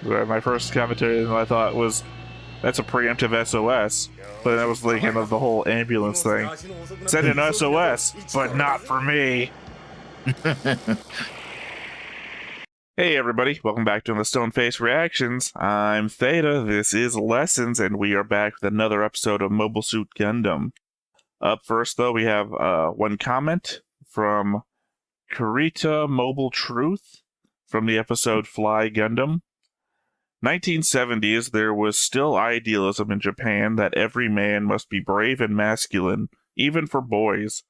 My first commentary I thought was, that's a preemptive SOS. But I was thinking of the whole ambulance thing. Send an SOS, but not for me. Hey everybody, welcome back to the Stone Face Reactions. I'm Theta, this is Lessons, and we are back with another episode of Mobile Suit Gundam. Up first though, we have one comment from Kurita Mobile Truth from the episode Fly Gundam. 1970s, there was still idealism in Japan that every man must be brave and masculine, even for boys.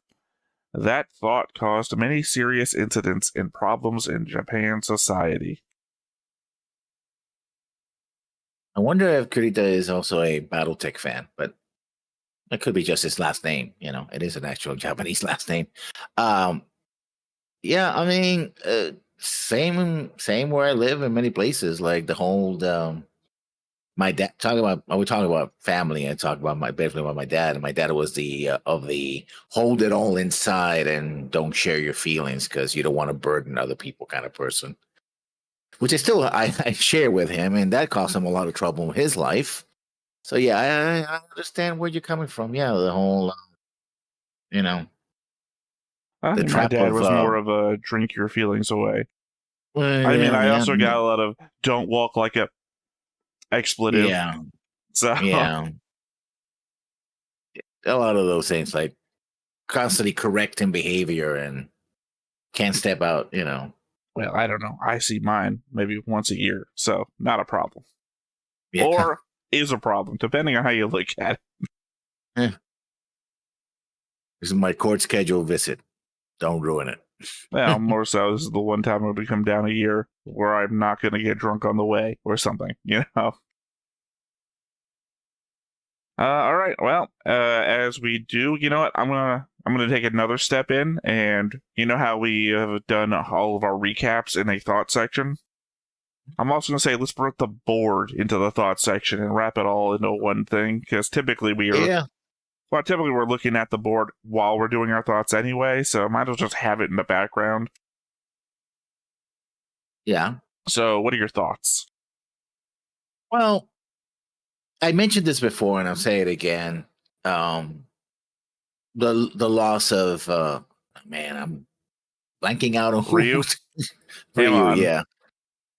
That thought caused many serious incidents and problems in Japan society. I wonder if Kurita is also a Battletech fan, but it could be just his last name. You know, it is an actual Japanese last name. Yeah, I mean, same where I live in many places. Like the whole my dad we're talking about family. I talk about definitely about my dad, and my dad was the of the hold it all inside and don't share your feelings because you don't want to burden other people kind of person. Which I share with him, and that cost him a lot of trouble in his life. So yeah, I understand where you're coming from. Yeah, the whole you know. I think my dad was more of a drink your feelings away. Well, I mean, I also got a lot of don't walk like a expletive. Yeah. So yeah. A lot of those things, like constantly correcting behavior and can't step out, you know. Well, I don't know. I see mine maybe once a year, so not a problem. Yeah. Or is a problem, depending on how you look at it. Yeah. This is my court schedule visit. Don't ruin it. Well, more so, this is the one time I'm going to come down a year where I'm not going to get drunk on the way or something, you know? All right. Well, as we do, you know what? I'm gonna take another step in, and you know how we have done all of our recaps in a thought section. I'm also gonna say let's put the board into the thought section and wrap it all into one thing, because typically typically we're looking at the board while we're doing our thoughts anyway, so might as well just have it in the background. Yeah. So, what are your thoughts? Well, I mentioned this before, and I'll say it again. The loss of man, I'm blanking out on Ryu. Ryu,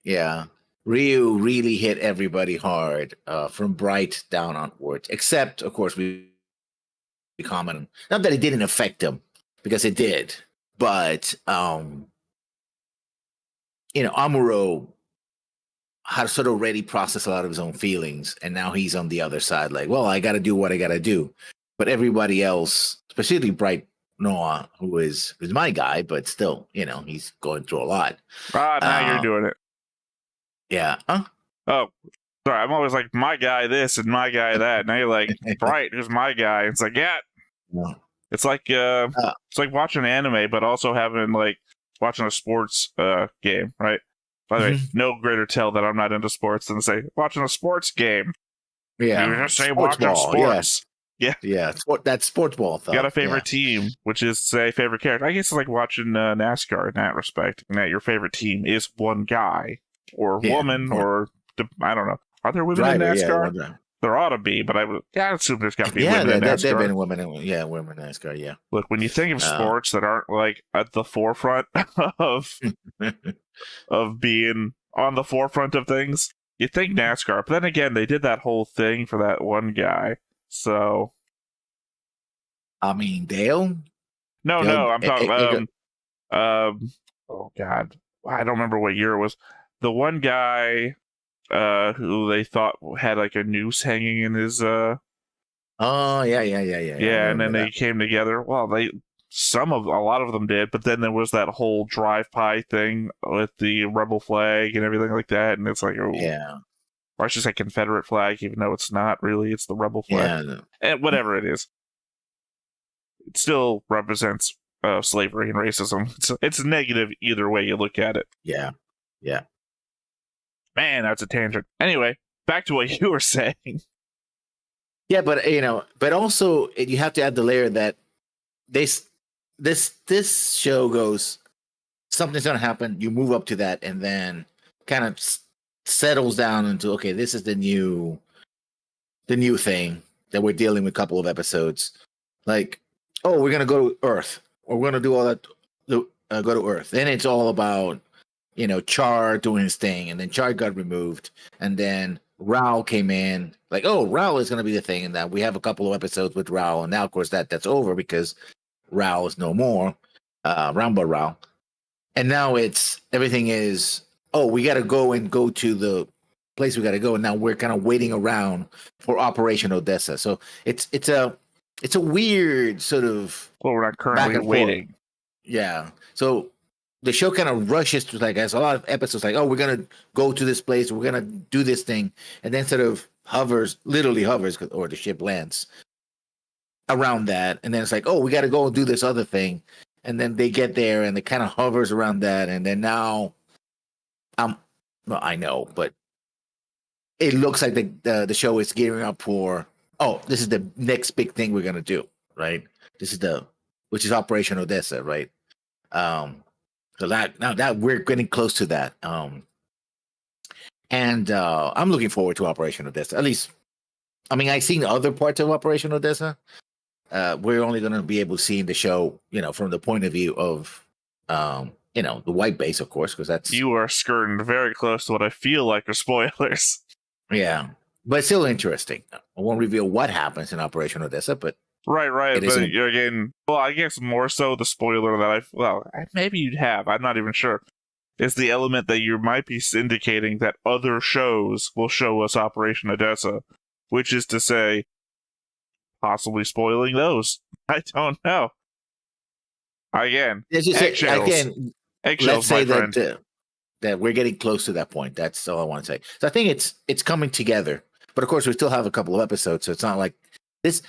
yeah. Ryu really hit everybody hard, from Bright down onwards. Except, of course, we comment not that it didn't affect him, because it did, but Amuro had sort of already processed a lot of his own feelings, and now he's on the other side, like, well, I got to do what I got to do. But everybody else, especially Bright Noah, who is my guy, but still, he's going through a lot. Now you're doing it. Yeah. Huh? Oh, sorry. I'm always like, my guy this and my guy that. Now you're like, Bright, who's my guy? It's like, yeah. It's like watching anime, but also watching a sports game, right? By the way, no greater tell that I'm not into sports than to say watching a sports game. Yeah, you just say watching sports. Yeah. That's sports ball. You got a favorite team, which is say favorite character. I guess it's like watching NASCAR in that respect. And that your favorite team is one guy or woman or I don't know. Are there women in NASCAR? Yeah, there ought to be, but I assume there's got to be women in NASCAR. There have been women in NASCAR, yeah. Look, when you think of sports that aren't like at the forefront of of being on the forefront of things, you think NASCAR. But then again, they did that whole thing for that one guy. So, I mean, Dale? No, I'm talking oh God, I don't remember what year it was. The one guy who they thought had like a noose hanging in his oh yeah, and then they came together. Well, a lot of them did, but then there was that whole drive-by thing with the rebel flag and everything like that, and it's like, or I should say Confederate flag, even though it's not really, it's the rebel flag. And whatever it is, it still represents slavery and racism. It's negative either way you look at it. Yeah. Man, that's a tangent. Anyway, back to what you were saying. Yeah, but also you have to add the layer that this show goes, something's gonna happen, you move up to that, and then kind of settles down into, okay, this is the new thing that we're dealing with a couple of episodes. Like, oh, we're gonna go to Earth, or we're gonna do all that, go to Earth. Then it's all about, Char doing his thing, and then Char got removed, and then Raul came in. Like, oh, Raul is gonna be the thing, and that we have a couple of episodes with Raul, and now of course that's over because Raul is no more, Rambo Raul, and now it's everything is, oh, we got to go to the place we got to go, and now we're kind of waiting around for Operation Odessa. So it's a weird sort of Well, we're not back currently and forth. waiting. Yeah. So the show kind of rushes to, like, there's a lot of episodes like, oh, we're gonna go to this place, we're gonna do this thing, and then sort of literally hovers, or the ship lands around that, and then it's like, oh, we got to go and do this other thing, and then they get there and it kind of hovers around that, and then now, well, I know, but it looks like the show is gearing up for, oh, this is the next big thing we're gonna do, right? This is which is Operation Odessa, right? So that we're getting close to that, and I'm looking forward to Operation Odessa. At least, I mean, I've seen other parts of Operation Odessa. We're only going to be able to see the show, from the point of view of, the white base, of course, because that's, You are skirting very close to what I feel like are spoilers. yeah, but it's still interesting. I won't reveal what happens in Operation Odessa, but Right. It But isn't- you're again, well, I guess more so the spoiler that maybe you'd have. I'm not even sure. Is the element that you might be indicating that other shows will show us Operation Odessa, which is to say, possibly spoiling those. I don't know. Again, it's just, eggshells. again, Eggshells, let's say my friend. that we're getting close to that point. That's all I want to say. So I think it's coming together, but of course we still have a couple of episodes, so it's not like this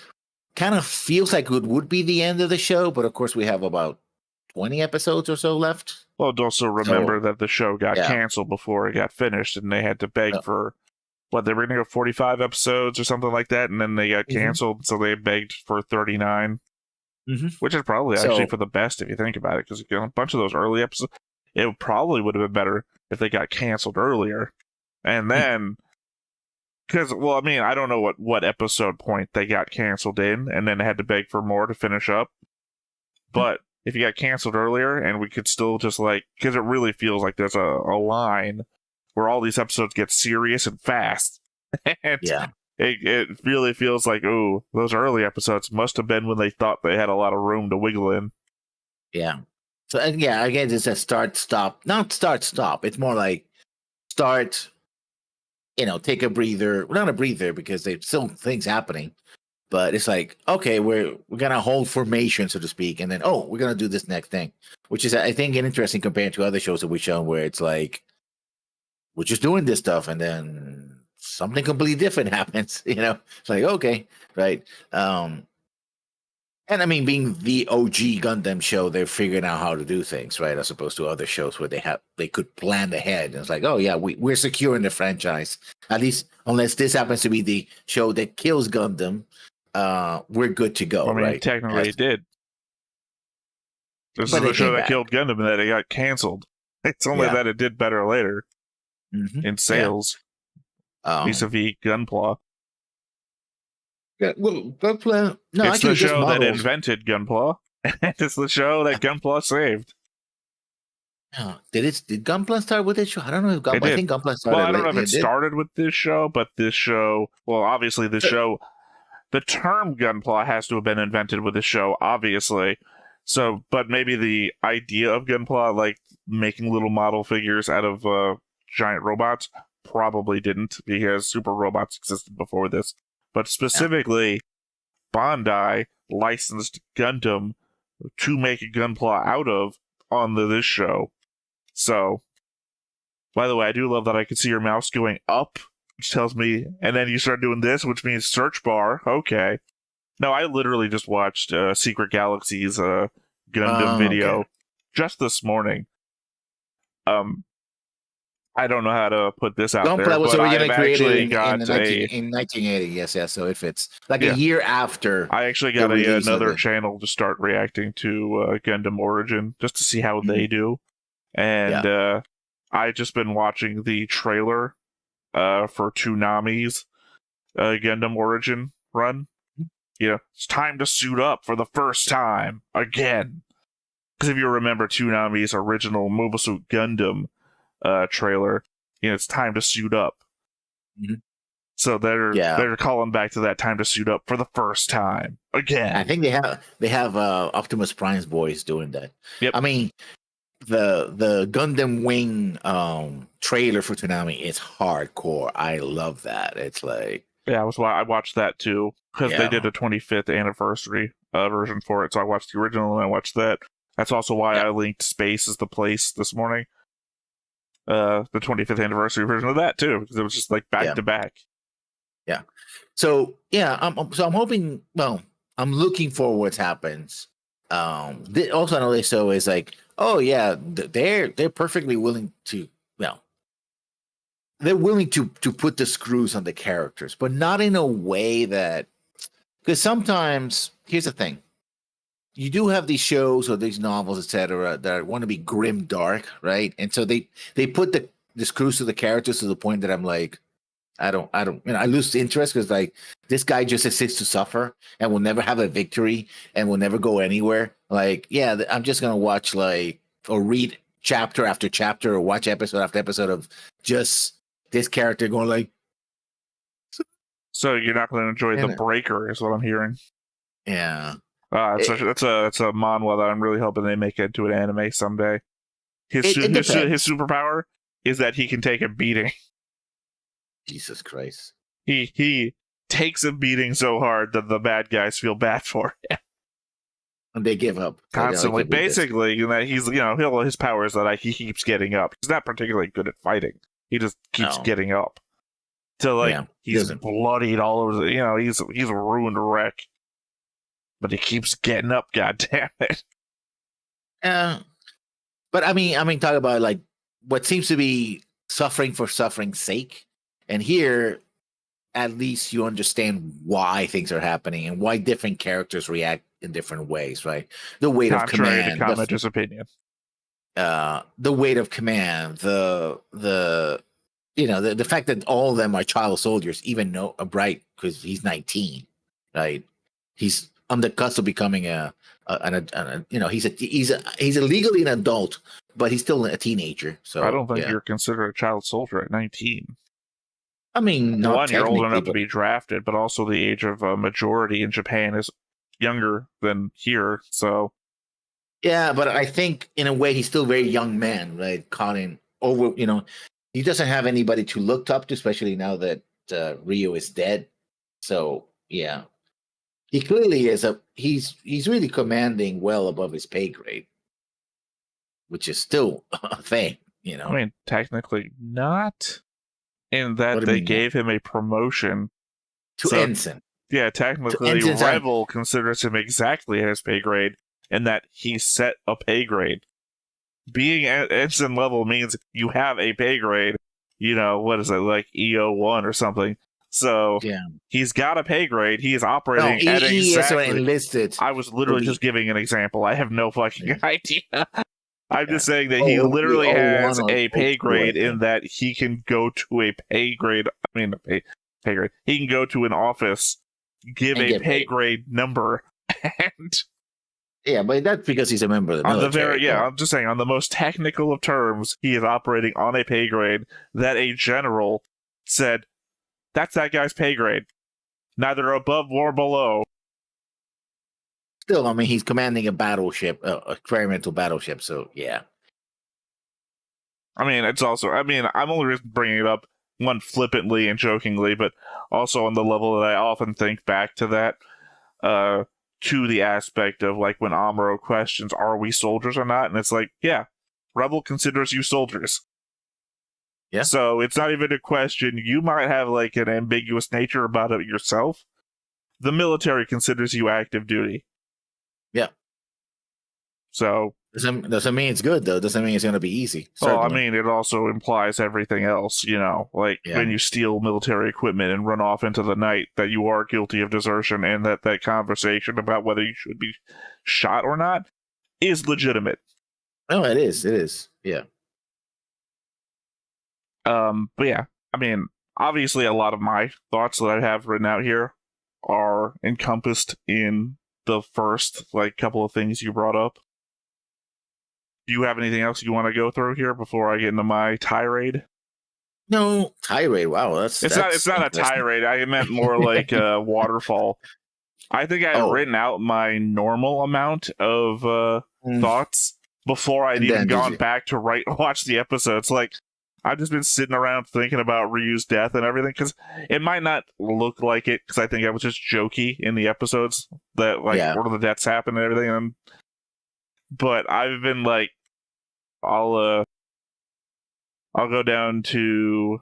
kind of feels like it would be the end of the show, but of course we have about 20 episodes or so left. Well, also remember that the show got canceled before it got finished, and they had to beg for, they were going to go 45 episodes or something like that, and then they got canceled, so they begged for 39, which is probably actually for the best if you think about it, because a bunch of those early episodes, it probably would have been better if they got canceled earlier. And then, because, I mean, I don't know what episode point they got canceled in, and then had to beg for more to finish up, but if you got canceled earlier, and we could still just, because it really feels like there's a line where all these episodes get serious and fast. And it really feels like, oh, those early episodes must have been when they thought they had a lot of room to wiggle in. Yeah. So, again, it's a start, stop. Not start, stop. It's more like start, take a breather. Well, not a breather, because there's still things happening. But it's like, okay, we're gonna hold formation, so to speak, and then we're gonna do this next thing, which is, I think, interesting compared to other shows that we've shown, where it's like we're just doing this stuff, and then something completely different happens. It's like, okay, right. And I mean, being the OG Gundam show, they're figuring out how to do things, right, as opposed to other shows where they could plan ahead. And it's like, oh yeah, we're securing the franchise, at least, unless this happens to be the show that kills Gundam. We're good to go. I mean, right? Technically, it did. This is the show that killed Gundam, and that it got canceled. It's only that it did better later in sales, vis-a-vis Gunpla. Yeah, well, Gunpla. No, it's actually, the show just that invented Gunpla. It's the show that Gunpla saved. Did Gunpla start with this show? I don't know if Gunpla. I think Gunpla started. Well, I don't know if it started with this show, but this show. Well, obviously, this show. The term Gunpla has to have been invented with this show, obviously. So, but maybe the idea of Gunpla, like making little model figures out of giant robots, probably didn't, because super robots existed before this. But specifically, Bandai licensed Gundam to make a Gunpla out of on this show. So, by the way, I do love that I can see your mouse going up, which tells me, and then you start doing this, which means search bar. Okay. No, I literally just watched Secret Galaxy's Gundam video just this morning. I don't know how to put this out Gunpla there, was but originally I've created actually in, got in 1980. Yes, so it fits. Like a year after. I actually got another channel to start reacting to Gundam Origin, just to see how they do. And I've just been watching the trailer for Toonami's Gundam Origin run. You know, it's time to suit up for the first time again. Because if you remember Toonami's original Mobile Suit Gundam trailer, you know, it's time to suit up. Mm-hmm. So they're calling back to that time to suit up for the first time again. I think they have Optimus Prime's voice doing that. Yep. I mean, the Gundam Wing trailer for Toonami is hardcore. I love that. It's like, yeah, I watched that too because they did a 25th anniversary version for it. So I watched the original and I watched that. That's also why I linked Space as the Place this morning. The 25th anniversary version of that too, because it was just like back to back. Yeah. So I'm hoping. Well, I'm looking for what happens. Also, another show is like, oh yeah, they're perfectly willing to. Well, they're willing to put the screws on the characters, but not in a way that. Because sometimes, here's the thing. You do have these shows or these novels, etc., that want to be grim dark, right? And so they put the screws to the characters to the point that I'm like, I don't, I lose interest because like this guy just exists to suffer and will never have a victory and will never go anywhere. Like, yeah, I'm just gonna watch like or read chapter after chapter or watch episode after episode of just this character going like. So you're not going to enjoy The Breaker, is what I'm hearing. Yeah. It's a manhwa that I'm really hoping they make into an anime someday. His superpower is that he can take a beating. Jesus Christ. He takes a beating so hard that the bad guys feel bad for him. And they give up. Constantly. Basically, he's his power is that he keeps getting up. He's not particularly good at fighting. He just keeps getting up. So he's bloodied all over he's a ruined wreck. But he keeps getting up, goddammit. But I mean, talk about like what seems to be suffering for suffering's sake. And here, at least you understand why things are happening and why different characters react in different ways, right? The weight of command. Contrary to Comet's opinion. The weight of command, the fact that all of them are child soldiers, even though Bright, because he's 19, right? He's on the cusp of becoming he's legally an adult, but he's still a teenager. So I don't think you're considered a child soldier at 19. I mean, not you're old enough to be drafted, but also the age of majority in Japan is younger than here. So yeah, but I think in a way he's still a very young man, right? Caught in over, he doesn't have anybody to look up to, especially now that Rio is dead. So yeah. He clearly is he's really commanding well above his pay grade, which is still a thing, I mean, technically not, in that they gave him a promotion to ensign. Yeah, technically, Rebel considers him exactly at his pay grade, in that he set a pay grade. Being at ensign level means you have a pay grade. What is it, like EO1 or something? So he's got a pay grade. He is operating at exactly. Enlisted. I was literally just giving an example. I have no fucking idea. I'm just saying that he literally has a pay grade in that he can go to a pay grade. I mean, pay grade. He can go to an office, give a pay grade number, and yeah, but that's because he's a member of the military. I'm just saying, on the most technical of terms, he is operating on a pay grade that a general said, that's that guy's pay grade. Neither above nor below. Still, I mean, he's commanding a battleship, experimental battleship, so yeah. I mean, it's also, I'm only just bringing it up, one, flippantly and jokingly, but also on the level that I often think back to that, to the aspect of, like, when Amuro questions, are we soldiers or not? And it's like, yeah, Rebel considers you soldiers. Yeah. So it's not even a question. You might have like an ambiguous nature about it yourself. The military considers you active duty. Yeah. So doesn't mean it's good though. Doesn't mean it's going to be easy. Well, I mean, it also implies everything else. Like when you steal military equipment and run off into the night, that you are guilty of desertion, and that conversation about whether you should be shot or not is legitimate. Oh, it is. It is. Yeah. But yeah, I mean, obviously a lot of my thoughts that I have written out here are encompassed in the first couple of things you brought up. Do you have anything else you want to go through here before I get into my tirade? No, tirade. Wow, it's not a tirade. I meant more like a waterfall. I think I had written out my normal amount of thoughts before I'd even gone back to watch the episodes. I've just been sitting around thinking about Ryu's death and everything, because it might not look like it, because I think I was just jokey in the episodes that where the deaths happen and everything. But I've been I'll go down to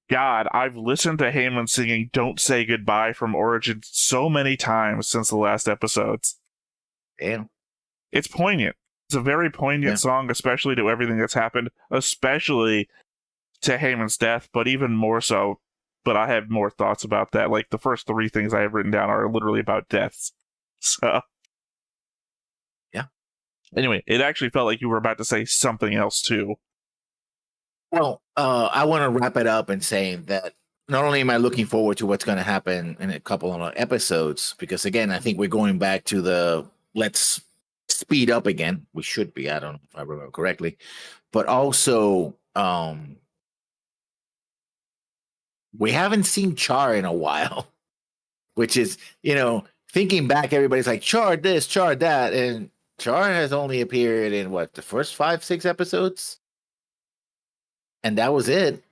God. I've listened to Heyman singing "Don't Say Goodbye" from Origin so many times since the last episodes. Damn. It's poignant. It's a very poignant song, especially to everything that's happened, especially to Heyman's death, but even more so. But I have more thoughts about that. The first 3 things I have written down are literally about deaths. So, yeah. Anyway, it actually felt like you were about to say something else too. Well, I want to wrap it up and saying that not only am I looking forward to what's going to happen in a couple of episodes, because again, I think we're going back to the let's speed up again. We should be. I don't know if I remember correctly, but also we haven't seen Char in a while, which is, thinking back, everybody's like Char this, Char that, and Char has only appeared in the first 5-6 episodes, and that was it.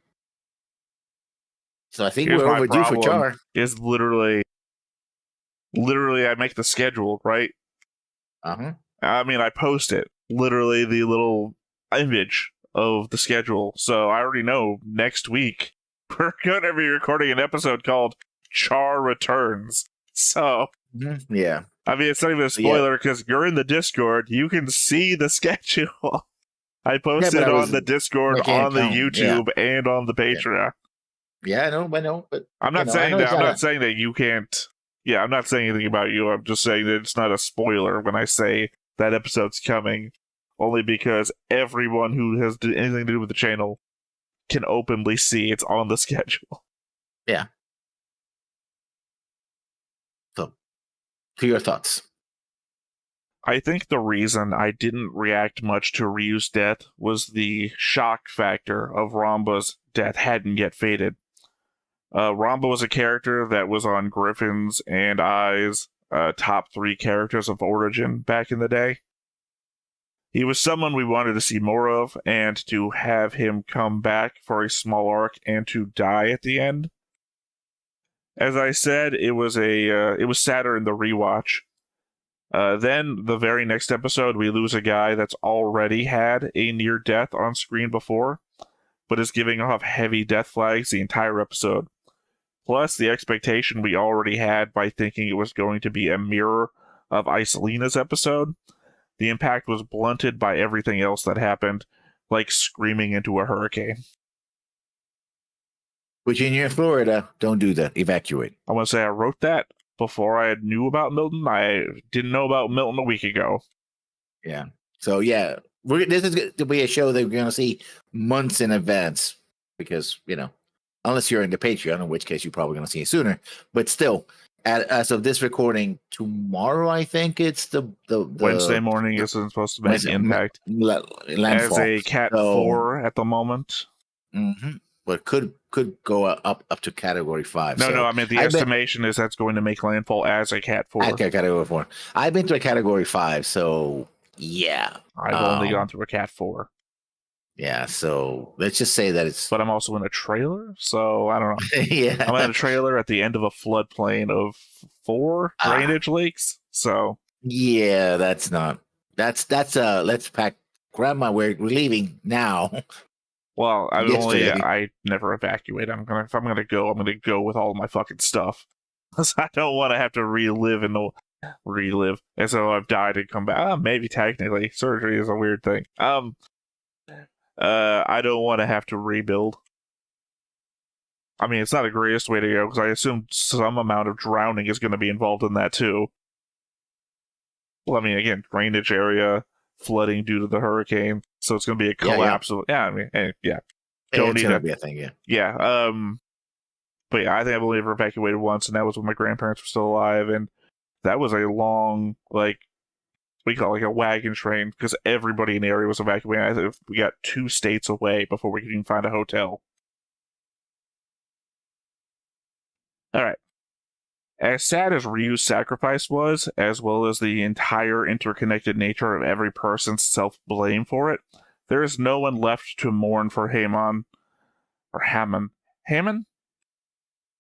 So I think we're overdue for Char. Is literally I make the schedule, right? I mean, I post it, literally the little image of the schedule. So I already know next week we're going to be recording an episode called Char Returns. So, yeah. I mean, it's not even a spoiler because you're in the Discord. You can see the schedule. I posted on the Discord, on the YouTube, and on the Patreon. Yeah, I know, but I'm not saying that. I'm not saying that you can't. Yeah, I'm not saying anything about you. I'm just saying that it's not a spoiler when I say that episode's coming, only because everyone who has anything to do with the channel can openly see it's on the schedule. Yeah. So, to your thoughts. I think the reason I didn't react much to Ryu's death was the shock factor of Ramba's death hadn't yet faded. Ramba was a character that was on Griffin's and I's top 3 characters of Origin back in the day. He was someone we wanted to see more of, and to have him come back for a small arc and to die at the end. As I said, it was sadder in the rewatch. Then, the very next episode, we lose a guy that's already had a near death on screen before, but is giving off heavy death flags the entire episode. Plus, the expectation we already had by thinking it was going to be a mirror of Isolina's episode. The impact was blunted by everything else that happened, like screaming into a hurricane. Virginia, Florida, don't do that. Evacuate. I want to say I wrote that before I knew about Milton. I didn't know about Milton a week ago. Yeah. So, yeah, this is going to be a show that we're going to see months in advance because, unless you're in the Patreon, in which case you're probably going to see it sooner. But still, as of this recording, tomorrow, I think it's the Wednesday morning isn't supposed to make impact. Landfall. As a Cat 4 at the moment. Mm-hmm. But could go up to Category 5. No, I mean, the estimation is that's going to make landfall as a Cat 4. Category 4. I've been to a Category 5, so yeah. I've only gone through a Cat 4. Yeah, so let's just say that it's... But I'm also in a trailer, so I don't know. Yeah. I'm in a trailer at the end of a floodplain of 4 drainage leaks, so... Yeah, that's not... That's let's pack... Grandma, we're leaving now. Well, I never evacuate. If I'm gonna go, I'm gonna go with all my fucking stuff. Because I don't want to have to relive. And so I've died and come back. Maybe technically, surgery is a weird thing. I don't want to have to rebuild. I mean, it's not the greatest way to go, because I assume some amount of drowning is going to be involved in that, too. Well, I mean, again, drainage area, flooding due to the hurricane, so it's going to be a collapse. Yeah, I mean, yeah. It's going to be a thing, yeah. Yeah, But yeah, I think I've only ever evacuated once, and that was when my grandparents were still alive, and that was a long, like, we call it like a wagon train, because everybody in the area was evacuating. I think we got 2 states away before we could even find a hotel. Alright. As sad as Ryu's sacrifice was, as well as the entire interconnected nature of every person's self-blame for it, there is no one left to mourn for Haemon. Or Hammon. Hammon?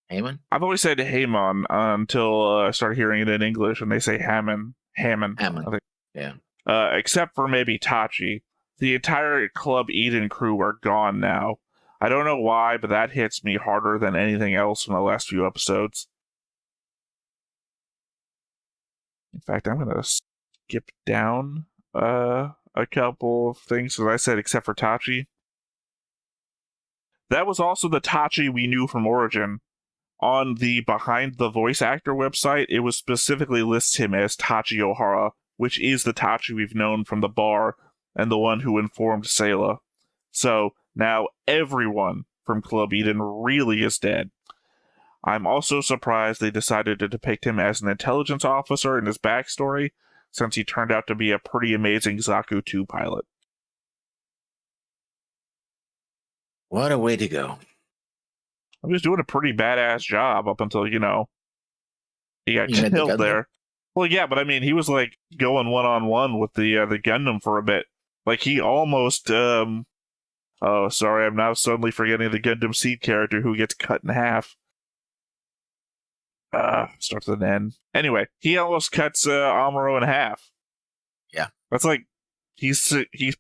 Hammon? I've always said Haemon until I started hearing it in English, and they say Hammon. Hammon. Hammon. I think. Yeah. Except for maybe Tachi. The entire Club Eden crew are gone now. I don't know why, but that hits me harder than anything else from the last few episodes. In fact, I'm going to skip down a couple of things, as I said, except for Tachi. That was also the Tachi we knew from Origin. On the Behind the Voice Actor website, it was specifically lists him as Tachi Ohara, which is the Tachi we've known from the bar and the one who informed Sayla. So now everyone from Club Eden really is dead. I'm also surprised they decided to depict him as an intelligence officer in his backstory, since he turned out to be a pretty amazing Zaku 2 pilot. What a way to go. He was doing a pretty badass job up until, he got killed there. Well, yeah, but I mean, he was like going one-on-one with the Gundam for a bit. Like, he almost, oh, sorry, I'm now suddenly forgetting the Gundam Seed character who gets cut in half. Starts with an N. Anyway, he almost cuts Amuro in half. Yeah. That's like, he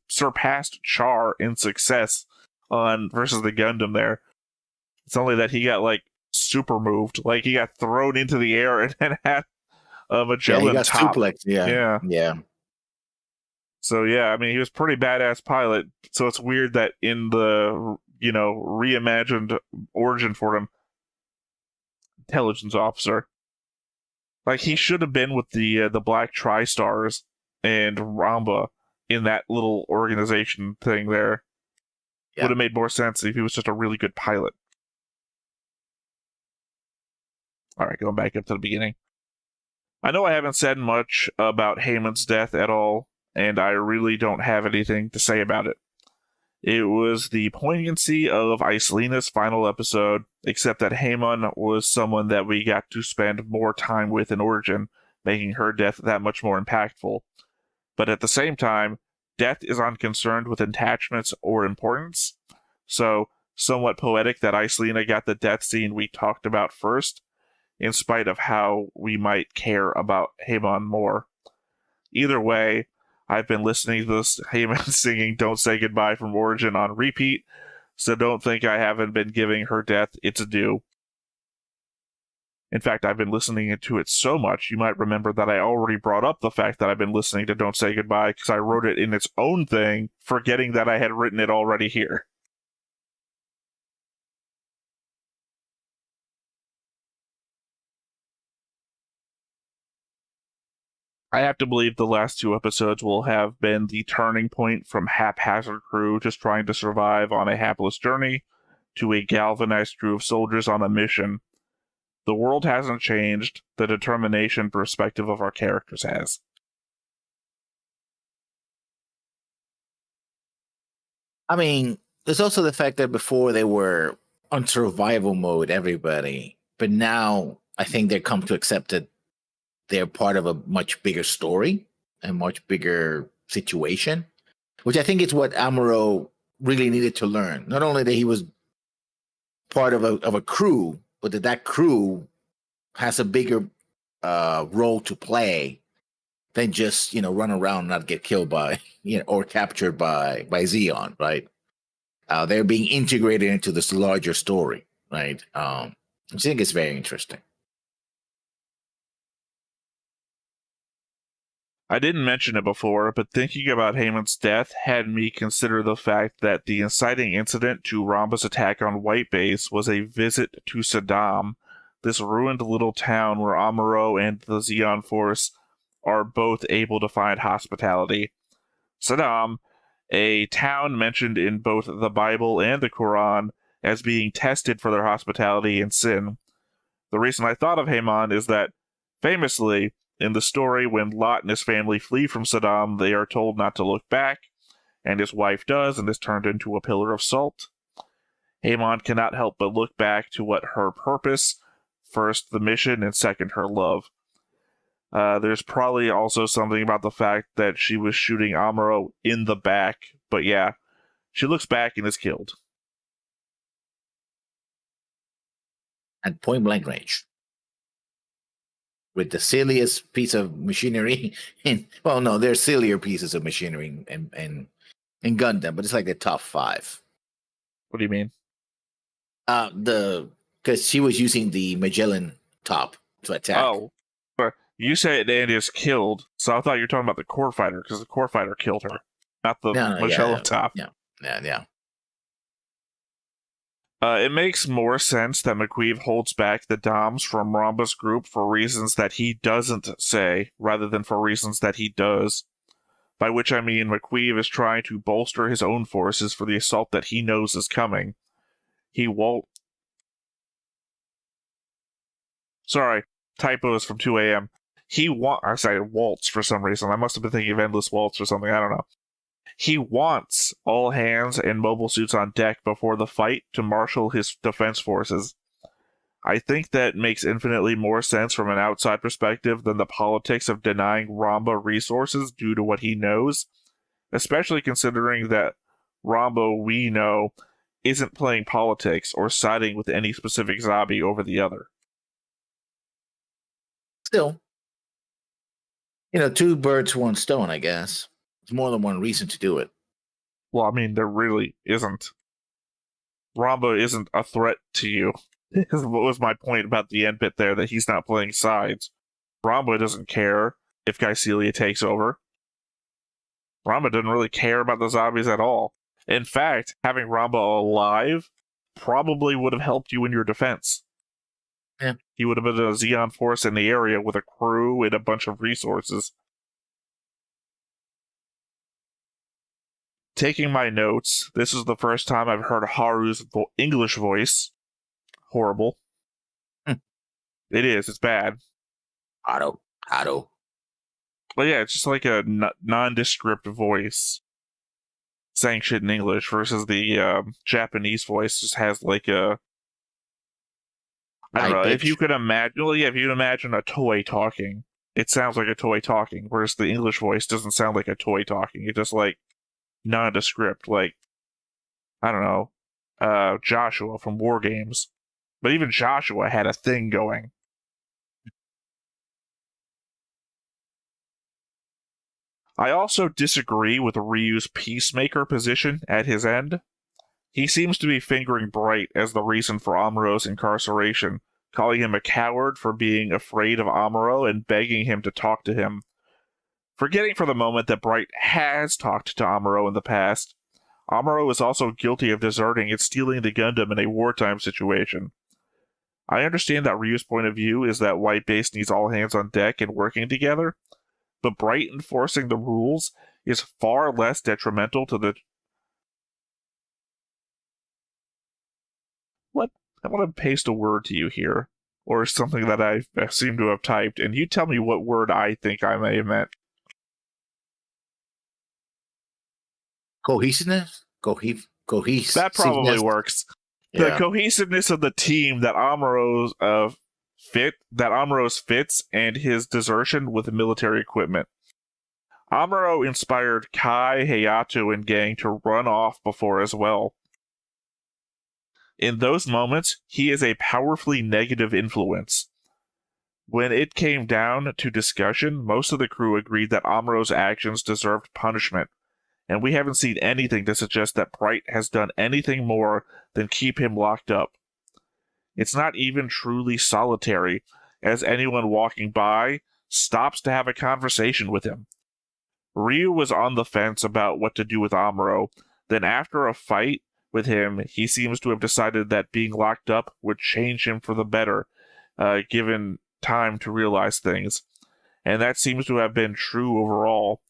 surpassed Char in success versus the Gundam there. It's only that he got, like, super moved. Like, he got thrown into the air and then had a Magellan he got top. suplex. Yeah. So, yeah, I mean, he was a pretty badass pilot. So it's weird that in the, reimagined origin for him, intelligence officer, like, he should have been with the Black Tri-Stars and Ramba in that little organization thing there. Yeah. Would have made more sense if he was just a really good pilot. Alright, going back up to the beginning. I know I haven't said much about Haemon's death at all, and I really don't have anything to say about it. It was the poignancy of Iselina's final episode, except that Haemon was someone that we got to spend more time with in Origin, making her death that much more impactful. But at the same time, death is unconcerned with attachments or importance, so somewhat poetic that Iselina got the death scene we talked about first, in spite of how we might care about Haemon more. Either way, I've been listening to this Haemon singing Don't Say Goodbye from Origin on repeat, so don't think I haven't been giving her death its due. In fact, I've been listening to it so much, you might remember that I already brought up the fact that I've been listening to Don't Say Goodbye because I wrote it in its own thing, forgetting that I had written it already here. I have to believe the last 2 episodes will have been the turning point from haphazard crew just trying to survive on a hapless journey to a galvanized crew of soldiers on a mission. The world hasn't changed, the determination perspective of our characters has. I mean, there's also the fact that before they were on survival mode, everybody, but now I think they've come to accept that they're part of a much bigger story, a much bigger situation, which I think is what Amuro really needed to learn. Not only that he was part of a crew, but that crew has a bigger role to play than just run around and not get killed by or captured by Zeon, right? They're being integrated into this larger story, right? I think it's very interesting. I didn't mention it before, but thinking about Haemon's death had me consider the fact that the inciting incident to Ramba's attack on White Base was a visit to Saddam, this ruined little town where Amuro and the Zeon Force are both able to find hospitality. Saddam, a town mentioned in both the Bible and the Quran as being tested for their hospitality and sin. The reason I thought of Haemon is that, famously, in the story, when Lot and his family flee from Saddam, they are told not to look back, and his wife does and is turned into a pillar of salt. Haemon cannot help but look back to what her purpose, first the mission, and second her love. There's probably also something about the fact that she was shooting Amuro in the back, but yeah, she looks back and is killed. At point blank range. With the silliest piece of machinery. Well, no, there's sillier pieces of machinery in Gundam, but it's like the top 5. What do you mean? Because she was using the Magellan top to attack. Oh, you said and is killed, so I thought you were talking about the core fighter, because the core fighter killed her, not the Magellan top. Yeah. It makes more sense that McQueeve holds back the Doms from Ramba's group for reasons that he doesn't say, rather than for reasons that he does. By which I mean McQueeve is trying to bolster his own forces for the assault that he knows is coming. Sorry, typos from 2 a.m. I said waltz for some reason. I must have been thinking of Endless Waltz or something, I don't know. He wants all hands and mobile suits on deck before the fight to marshal his defense forces. I think that makes infinitely more sense from an outside perspective than the politics of denying Ramba resources due to what he knows, especially considering that Ramba, we know, isn't playing politics or siding with any specific zombie over the other. Still, 2 birds, 1 stone, I guess. There's more than one reason to do it. Well, I mean, there really isn't. Ramba isn't a threat to you. What was my point about the end bit there, that he's not playing sides? Ramba doesn't care if Gycelia takes over. Ramba doesn't really care about the zombies at all. In fact, having Ramba alive probably would have helped you in your defense. Yeah. He would have been a Zeon force in the area with a crew and a bunch of resources. Taking my notes, this is the first time I've heard Haru's English voice. Horrible. It is. It's bad. Haru. But yeah, it's just like a nondescript voice saying shit in English versus the Japanese voice just has like a... I don't know. If you could imagine a toy talking, it sounds like a toy talking, whereas the English voice doesn't sound like a toy talking. It's just like nondescript, like, I don't know, Joshua from War Games. But even Joshua had a thing going. I also disagree with Ryu's peacemaker position at his end. He seems to be fingering Bright as the reason for Amuro's incarceration, calling him a coward for being afraid of Amuro and begging him to talk to him. Forgetting for the moment that Bright has talked to Amuro in the past, Amuro is also guilty of deserting and stealing the Gundam in a wartime situation. I understand that Ryu's point of view is that White Base needs all hands on deck and working together, but Bright enforcing the rules is far less detrimental to the... What? I want to paste a word to you here, or something that I seem to have typed, and you tell me what word I think I may have meant. Cohesiveness? Cohesiveness. That probably works. Yeah. The cohesiveness of the team that Amuro's fits, and his desertion with the military equipment. Amuro inspired Kai, Hayato, and gang to run off before as well. In those moments, he is a powerfully negative influence. When it came down to discussion, most of the crew agreed that Amuro's actions deserved punishment, and we haven't seen anything to suggest that Bright has done anything more than keep him locked up. It's not even truly solitary, as anyone walking by stops to have a conversation with him. Ryu was on the fence about what to do with Amuro, then after a fight with him, he seems to have decided that being locked up would change him for the better, given time to realize things. And that seems to have been true overall.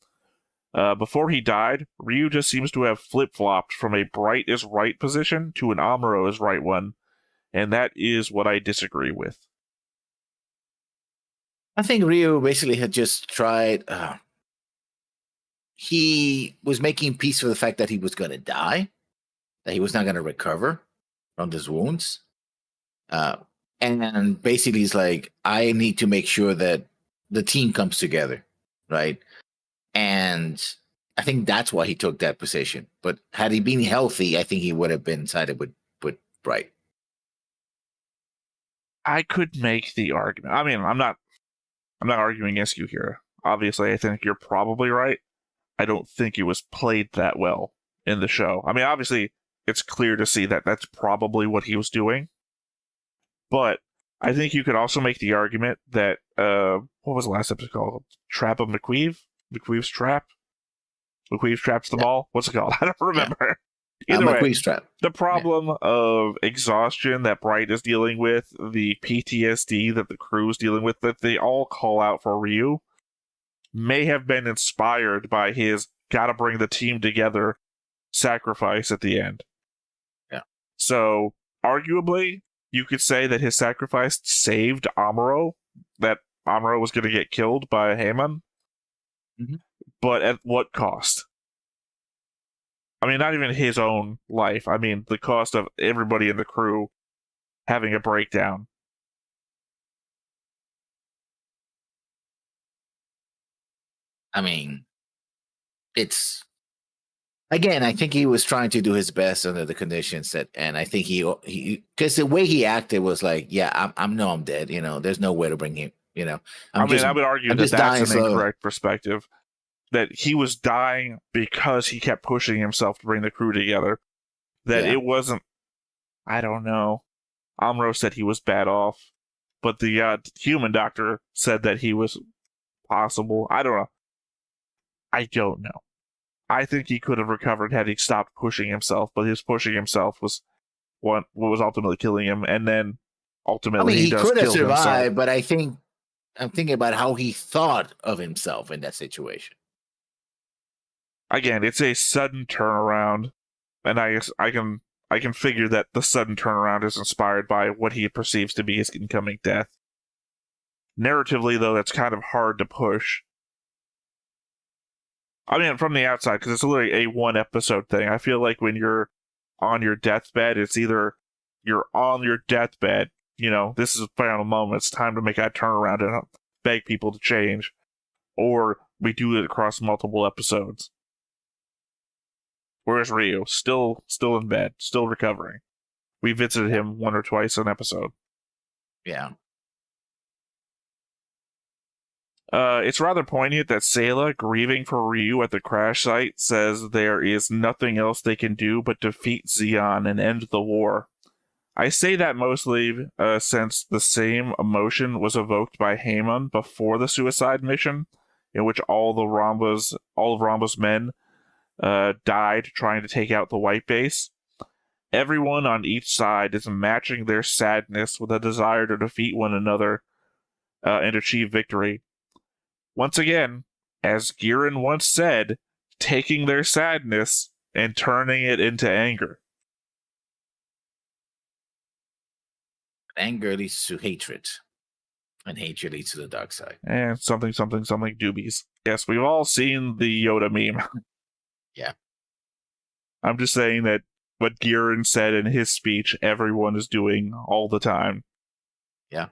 Before he died, Ryu just seems to have flip-flopped from a bright is right position to an Amuro is right one, and that is what I disagree with. I think Ryu basically had just tried. He was making peace with the fact that he was going to die, that he was not going to recover from his wounds. And basically, he's like, I need to make sure that the team comes together, right? And I think that's why he took that position. But had he been healthy, I think he would have been sided with Bright. I could make the argument. I mean, I'm not arguing against you here. Obviously, I think you're probably right. I don't think it was played that well in the show. I mean, obviously, it's clear to see that that's probably what he was doing. But I think you could also make the argument that, what was the last episode called? Trap of McQueeve? McQueeve's Trap? McQueeve traps them all? What's it called? I don't remember. Either way, McQueeve's Trap. The problem of exhaustion that Bright is dealing with, the PTSD that the crew is dealing with, that they all call out for Ryu, may have been inspired by his gotta bring the team together sacrifice at the end. Yeah. So, arguably, you could say that his sacrifice saved Amuro, that Amuro was going to get killed by Haemon. Mm-hmm. But at what cost? I mean, not even his own life. I mean, the cost of everybody in the crew having a breakdown. I mean, it's... Again, I think he was trying to do his best under the conditions and I think he because the way he acted was like, yeah, I'm dead. You know, there's no way to bring him. You know, I would argue that that's an incorrect perspective. That he was dying because he kept pushing himself to bring the crew together. That it wasn't. I don't know. Amuro said he was bad off, but the human doctor said that he was possible. I don't know. I think he could have recovered had he stopped pushing himself, but his pushing himself was what was ultimately killing him, and then ultimately he could have survived, himself. But I'm thinking about how he thought of himself in that situation. Again, it's a sudden turnaround, and I guess I can figure that the sudden turnaround is inspired by what he perceives to be his incoming death. Narratively, though, that's kind of hard to push. I mean, from the outside, because it's literally a one-episode thing. I feel like when you're on your deathbed, it's either you're on your deathbed, you know, this is a final moment, it's time to make that turnaround and beg people to change, or we do it across multiple episodes. Whereas Ryu, still in bed, still recovering. We visited him one or twice an episode. Yeah. It's rather poignant that Sayla, grieving for Ryu at the crash site, says there is nothing else they can do but defeat Zeon and end the war. I say that mostly since the same emotion was evoked by Haemon before the suicide mission, in which all of Ramba's men died trying to take out the White Base. Everyone on each side is matching their sadness with a desire to defeat one another and achieve victory. Once again, as Giran once said, taking their sadness and turning it into anger. Anger leads to hatred, and hatred leads to the dark side. And something doobies. Yes, we've all seen the Yoda meme. Yeah. I'm just saying that what Giran said in his speech, everyone is doing all the time. Yeah.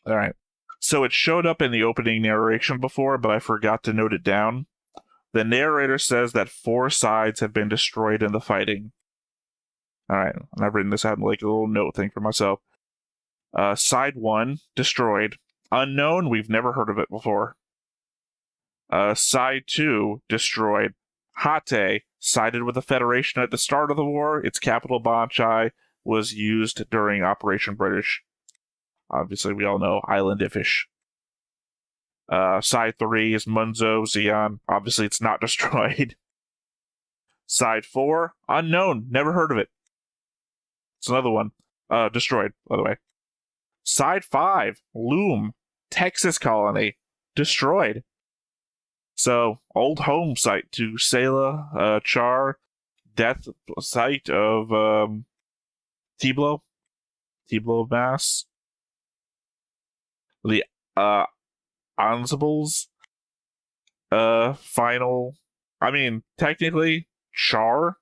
All right. So it showed up in the opening narration before, but I forgot to note it down. The narrator says that 4 sides have been destroyed in the fighting. Alright, and I've written this out in like a little note thing for myself. Side 1, destroyed. Unknown, we've never heard of it before. Side 2, destroyed. Hate, sided with the Federation at the start of the war. Its capital, Banchai, was used during Operation British. Obviously, we all know Island-ifish. Side 3 is Munzo, Zeon. Obviously, it's not destroyed. Side 4, unknown. Never heard of it. It's another one. Destroyed, by the way. Side 5, Loom. Texas colony. Destroyed. So, old home site to Sayla, Char, death site of Tiblo of Mass, the Ansibles, final. I mean, technically, Char,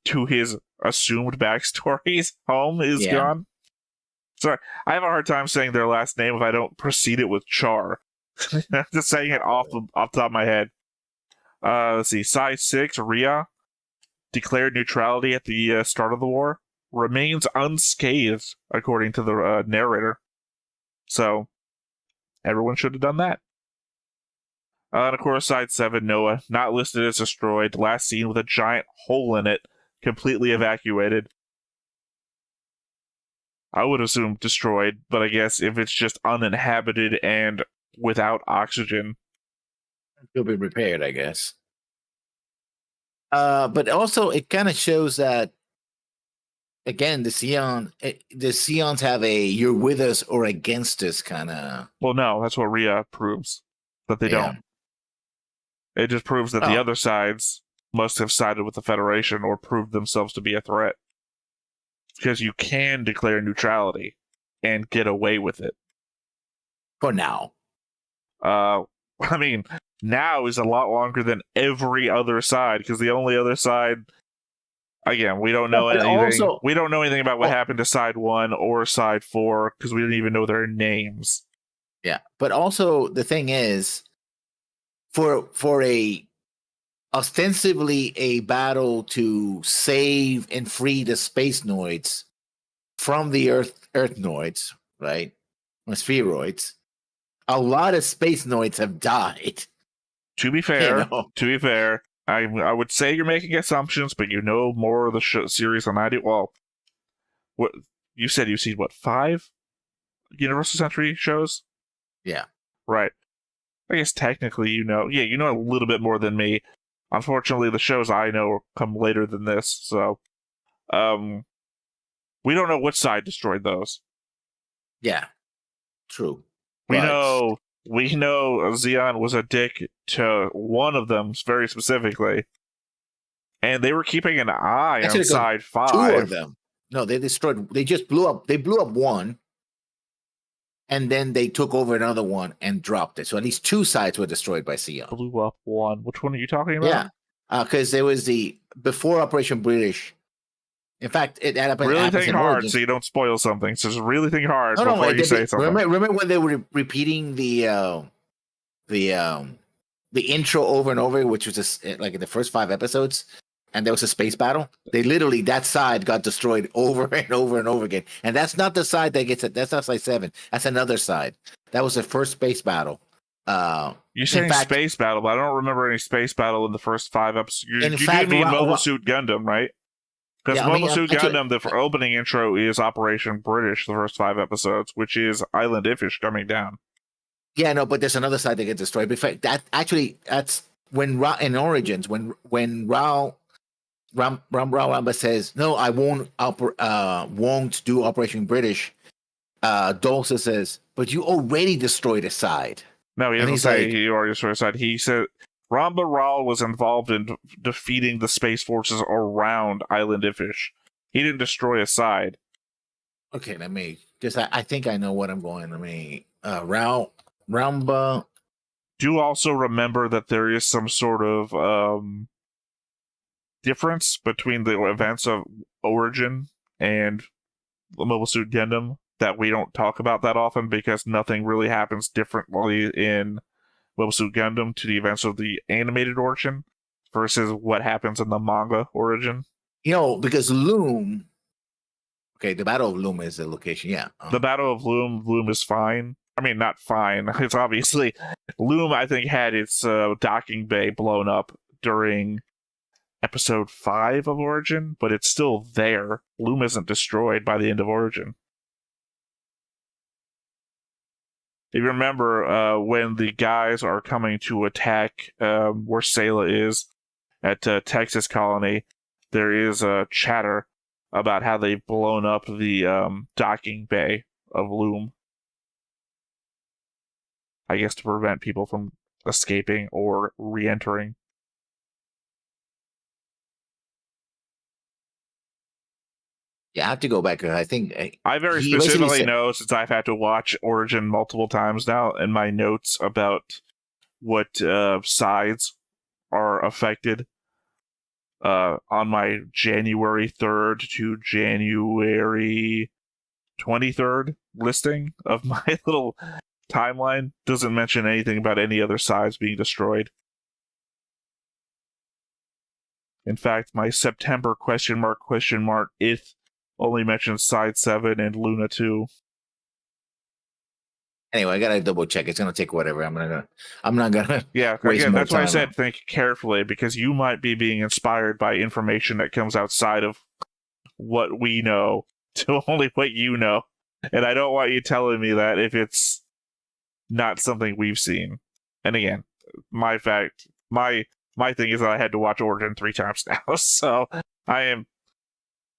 to his assumed backstory's home, is gone. Sorry, I have a hard time saying their last name if I don't precede it with Char. I'm just saying it off the top of my head. Let's see. Size 6, Rhea, declared neutrality at the start of the war, remains unscathed, according to the narrator. So, everyone should have done that. And of course, Side 7, Noah, not listed as destroyed, last seen with a giant hole in it, completely evacuated. I would assume destroyed, but I guess if it's just uninhabited and without oxygen, it'll be repaired, I guess. But also, it kind of shows that, again, the Sions have a "you're with us or against us" kind of. Well, no, that's what Rhea proves, that they don't. It just proves that the other sides must have sided with the Federation or proved themselves to be a threat. Because you can declare neutrality and get away with it. For now. I mean, now is a lot longer than every other side, because the only other side, again, we don't know anything. We don't know anything about what happened to Side 1 or Side 4, because we didn't even know their names. Yeah, but also the thing is, for a ostensibly a battle to save and free the space noids from the Earthnoids, right? Or spheroids. A lot of space noids have died. To be fair, I would say you're making assumptions, but you know more of the series than I do. Well, what you said you've seen, 5 Universal Century shows? Yeah. Right. I guess technically you know a little bit more than me. Unfortunately, the shows I know come later than this, so we don't know which side destroyed those. Yeah, true. We know Zeon was a dick to one of them very specifically, and they were keeping an eye on Side 5. 2 of them. No, they destroyed. They just blew up. They blew up one, and then they took over another one and dropped it. So at least 2 sides were destroyed by Zeon. Blew up one. Which one are you talking about? Yeah, because there was before Operation British. In fact, it happened. Really think hard so you don't spoil something. So just really think hard before you say something. Remember when they were repeating the intro over and over, which was just like in the first 5 episodes, and there was a space battle. They literally, that side got destroyed over and over and over again. And that's not the side that gets it. That's not Side 7. That's another side. That was the first space battle. You're saying space battle, but I don't remember any space battle in the first 5 episodes. You do mean Mobile Suit Gundam, right? Because Mobile Suit Gundam, the opening intro is Operation British, the first 5 episodes, which is Island Ifish coming down. Yeah, no, but there's another side that gets destroyed. But in fact, that's when in Origins, when Ramba says, "No, I won't do Operation British." Dulce says, "But you already destroyed a side." No, he doesn't say he already destroyed a side. He said Ramba Ral was involved in defeating the space forces around Island Ifish. He didn't destroy a side. Okay, let me just. I think I know what I'm going. Let me. Ramba. Do also remember that there is some sort of difference between the events of Origin and Mobile Suit Gundam that we don't talk about that often because nothing really happens differently in Mobile Suit Gundam to the events of the animated Origin versus what happens in the manga Origin. Because Loom. Okay, the Battle of Loom is the location. Yeah, the Battle of Loom. Loom is fine. I mean, not fine. It's obviously Loom. I think had its docking bay blown up during episode 5 of Origin, but it's still there. Loom isn't destroyed by the end of Origin. If you remember, when the guys are coming to attack where Sayla is at Texas Colony, there is a chatter about how they've blown up the docking bay of Loom. I guess to prevent people from escaping or re-entering. Yeah, I have to go back. I think I very he basically specifically said, know, since I've had to watch Origin multiple times now, in my notes about what sides are affected on my January 3rd to January 23rd listing of my little timeline, doesn't mention anything about any other sides being destroyed. In fact, my September question mark it only mentions Side 7 and Luna 2. anyway, I gotta double check. It's gonna take whatever. I'm not gonna Yeah, waste again, more that's why I time said on. think carefully, because you might be being inspired by information that comes outside of what we know to only what you know. And I don't want you telling me that if it's not something we've seen. And again, my thing is that I had to watch Origin 3 times now, so I am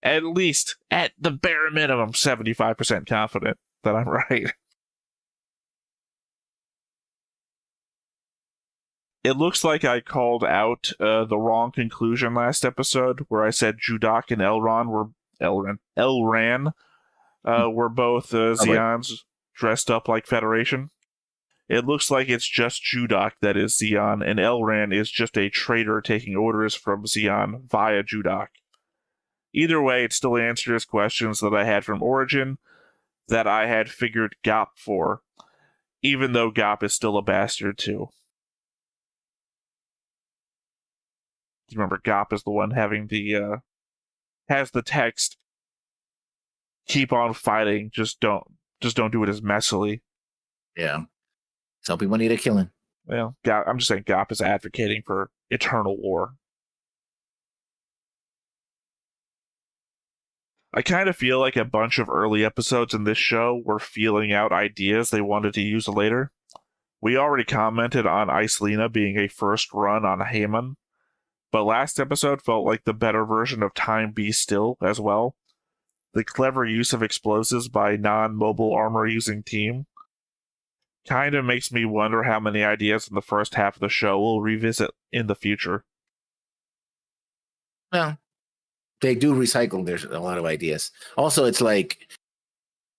at least, at the bare minimum, 75% confident that I'm right. It looks like I called out the wrong conclusion last episode, where I said Judak and Elran were both Zeons dressed up like Federation. It looks like it's just Judak that is Zeon, and Elran is just a traitor taking orders from Zeon via Judak. Either way, it still answers questions that I had from Origin that I had figured Gop for, even though Gop is still a bastard too. Remember, Gop is the one having has the text, keep on fighting, just don't do it as messily. Yeah. Some people need a killing. Well, I'm just saying Gop is advocating for eternal war. I kind of feel like a bunch of early episodes in this show were feeling out ideas they wanted to use later. We already commented on Icelina being a first run on Heyman, but last episode felt like the better version of Time Be Still as well. The clever use of explosives by non-mobile armor-using team kind of makes me wonder how many ideas in the first half of the show we'll revisit in the future. Well, they do recycle. There's a lot of ideas. Also, it's like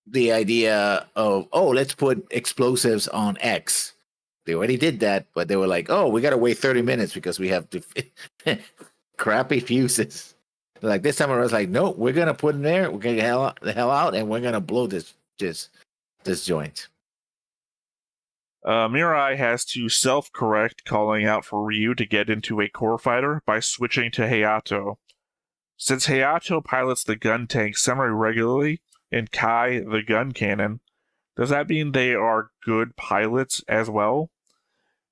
the idea of, oh, let's put explosives on X. They already did that, but they were like, oh, we got to wait 30 minutes because we have to crappy fuses. Like this time I was like, no, we're going to put them there. We're going to get the hell out and we're going to blow this joint. Mirai has to self-correct, calling out for Ryu to get into a core fighter by switching to Hayato. Since Hayato pilots the gun tank semi-regularly, and Kai the gun cannon, does that mean they are good pilots as well?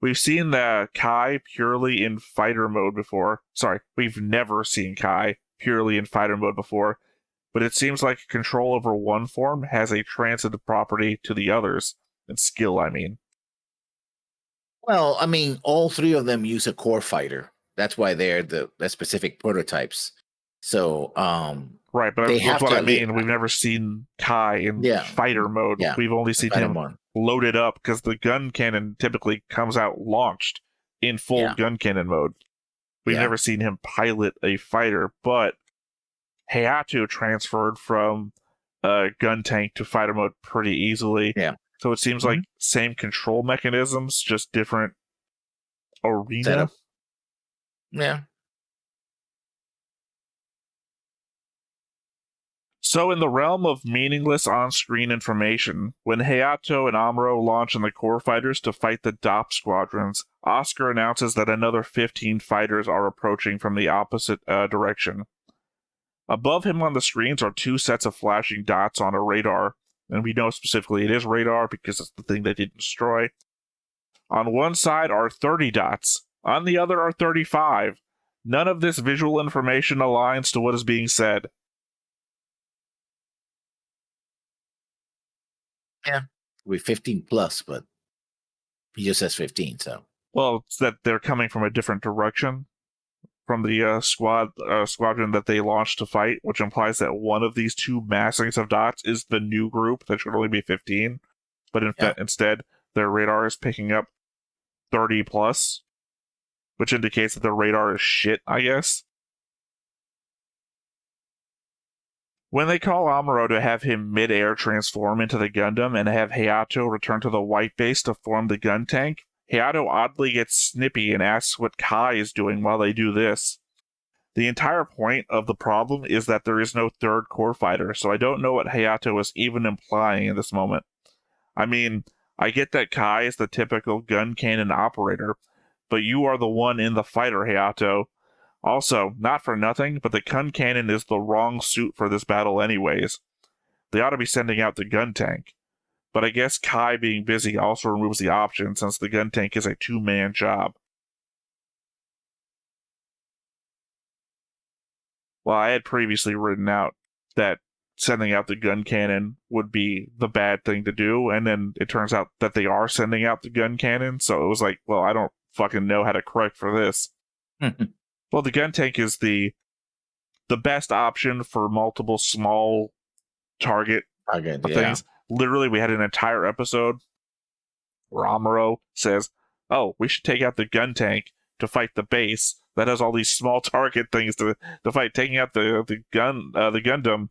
We've seen Kai purely in fighter mode before. Sorry, we've never seen Kai purely in fighter mode before, but it seems like control over one form has a transitive property to the others, and skill, I mean. Well, I mean, all three of them use a core fighter. That's why they're the specific prototypes. So, right, but they that's have what to I mean. We've never seen Kai in fighter mode. Yeah, we've only seen him loaded up, because the gun cannon typically comes out launched in full gun cannon mode. We've never seen him pilot a fighter, but Hayato transferred from gun tank to fighter mode pretty easily. Yeah. So it seems like same control mechanisms, just different arena. Setup. Yeah. So in the realm of meaningless on-screen information, when Hayato and Amuro launch in the core fighters to fight the DOP squadrons, Oscar announces that another 15 fighters are approaching from the opposite direction. Above him on the screens are two sets of flashing dots on a radar, and we know specifically it is radar because it's the thing they didn't destroy. On one side are 30 dots, on the other are 35. None of this visual information aligns to what is being said. Yeah, we're 15 plus, but he just says 15, so. Well, it's that they're coming from a different direction from the squadron that they launched to fight, which implies that one of these two massings of dots is the new group that should only be 15, but instead their radar is picking up 30 plus, which indicates that the radar is shit, I guess. When they call Amuro to have him mid-air transform into the Gundam and have Hayato return to the white base to form the gun tank, Hayato oddly gets snippy and asks what Kai is doing while they do this. The entire point of the problem is that there is no third core fighter, so I don't know what Hayato is even implying in this moment. I mean, I get that Kai is the typical gun cannon operator, but you are the one in the fighter, Hayato. Also, not for nothing, but the gun cannon is the wrong suit for this battle anyways. They ought to be sending out the gun tank. But I guess Kai being busy also removes the option since the gun tank is a two-man job. Well, I had previously written out that sending out the gun cannon would be the bad thing to do, and then it turns out that they are sending out the gun cannon, so it was like, well, I don't fucking know how to correct for this. Well, the gun tank is the best option for multiple small target things. Yeah. Literally, we had an entire episode where Amuro says, oh, we should take out the gun tank to fight the base that has all these small target things to fight. Taking out the Gundam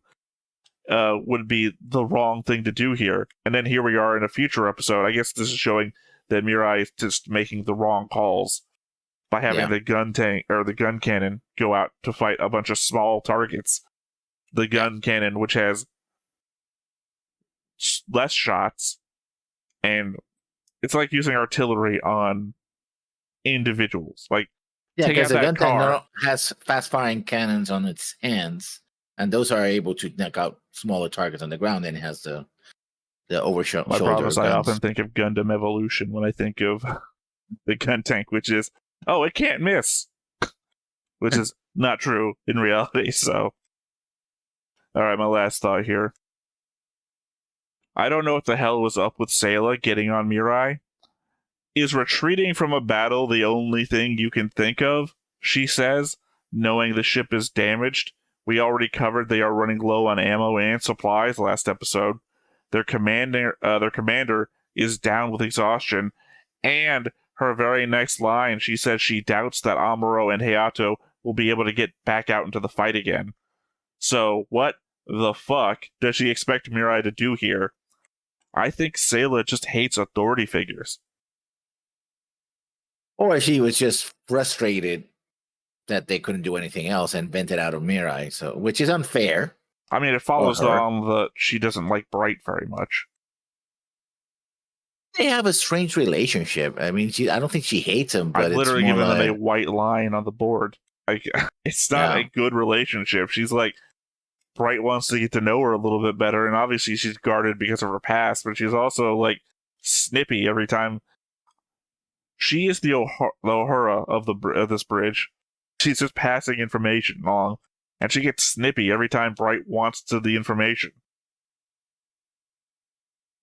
would be the wrong thing to do here. And then here we are in a future episode. I guess this is showing that Mirai is just making the wrong calls by having the gun tank or the gun cannon go out to fight a bunch of small targets. The gun cannon, which has less shots, and it's like using artillery on individuals. Like, because the gun tank has fast-firing cannons on its hands, and those are able to knock out smaller targets on the ground. And it has the overshot. I promise I often think of Gundam Evolution when I think of the gun tank, which is, oh, it can't miss, which is not true in reality. So, all right, my last thought here. I don't know what the hell was up with Sayla getting on Mirai. Is retreating from a battle the only thing you can think of? She says, knowing the ship is damaged. We already covered they are running low on ammo and supplies last episode. Their commander is down with exhaustion, and her very next line, she says she doubts that Amuro and Hayato will be able to get back out into the fight again. So, what the fuck does she expect Mirai to do here? I think Sayla just hates authority figures. Or she was just frustrated that they couldn't do anything else and vented out of Mirai, so which is unfair. I mean, it follows on that she doesn't like Bright very much. They have a strange relationship. I mean, I don't think she hates him, but I've literally given them a white line on the board. Like, it's not a good relationship. She's like, Bright wants to get to know her a little bit better, and obviously she's guarded because of her past, but she's also, like, snippy every time. She is the Ohara of this bridge. She's just passing information along, and she gets snippy every time Bright wants the information.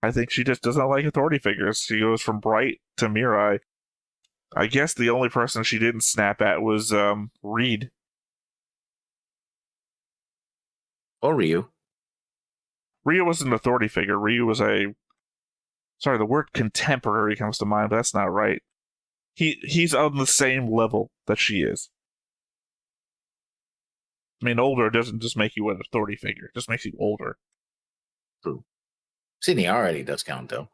I think she just doesn't like authority figures. She goes from Bright to Mirai. I guess the only person she didn't snap at was Reed. Or Ryu. Ryu wasn't an authority figure. Ryu was the word contemporary comes to mind, but that's not right. He's on the same level that she is. I mean, older doesn't just make you an authority figure. It just makes you older. True. Seniority does count, though.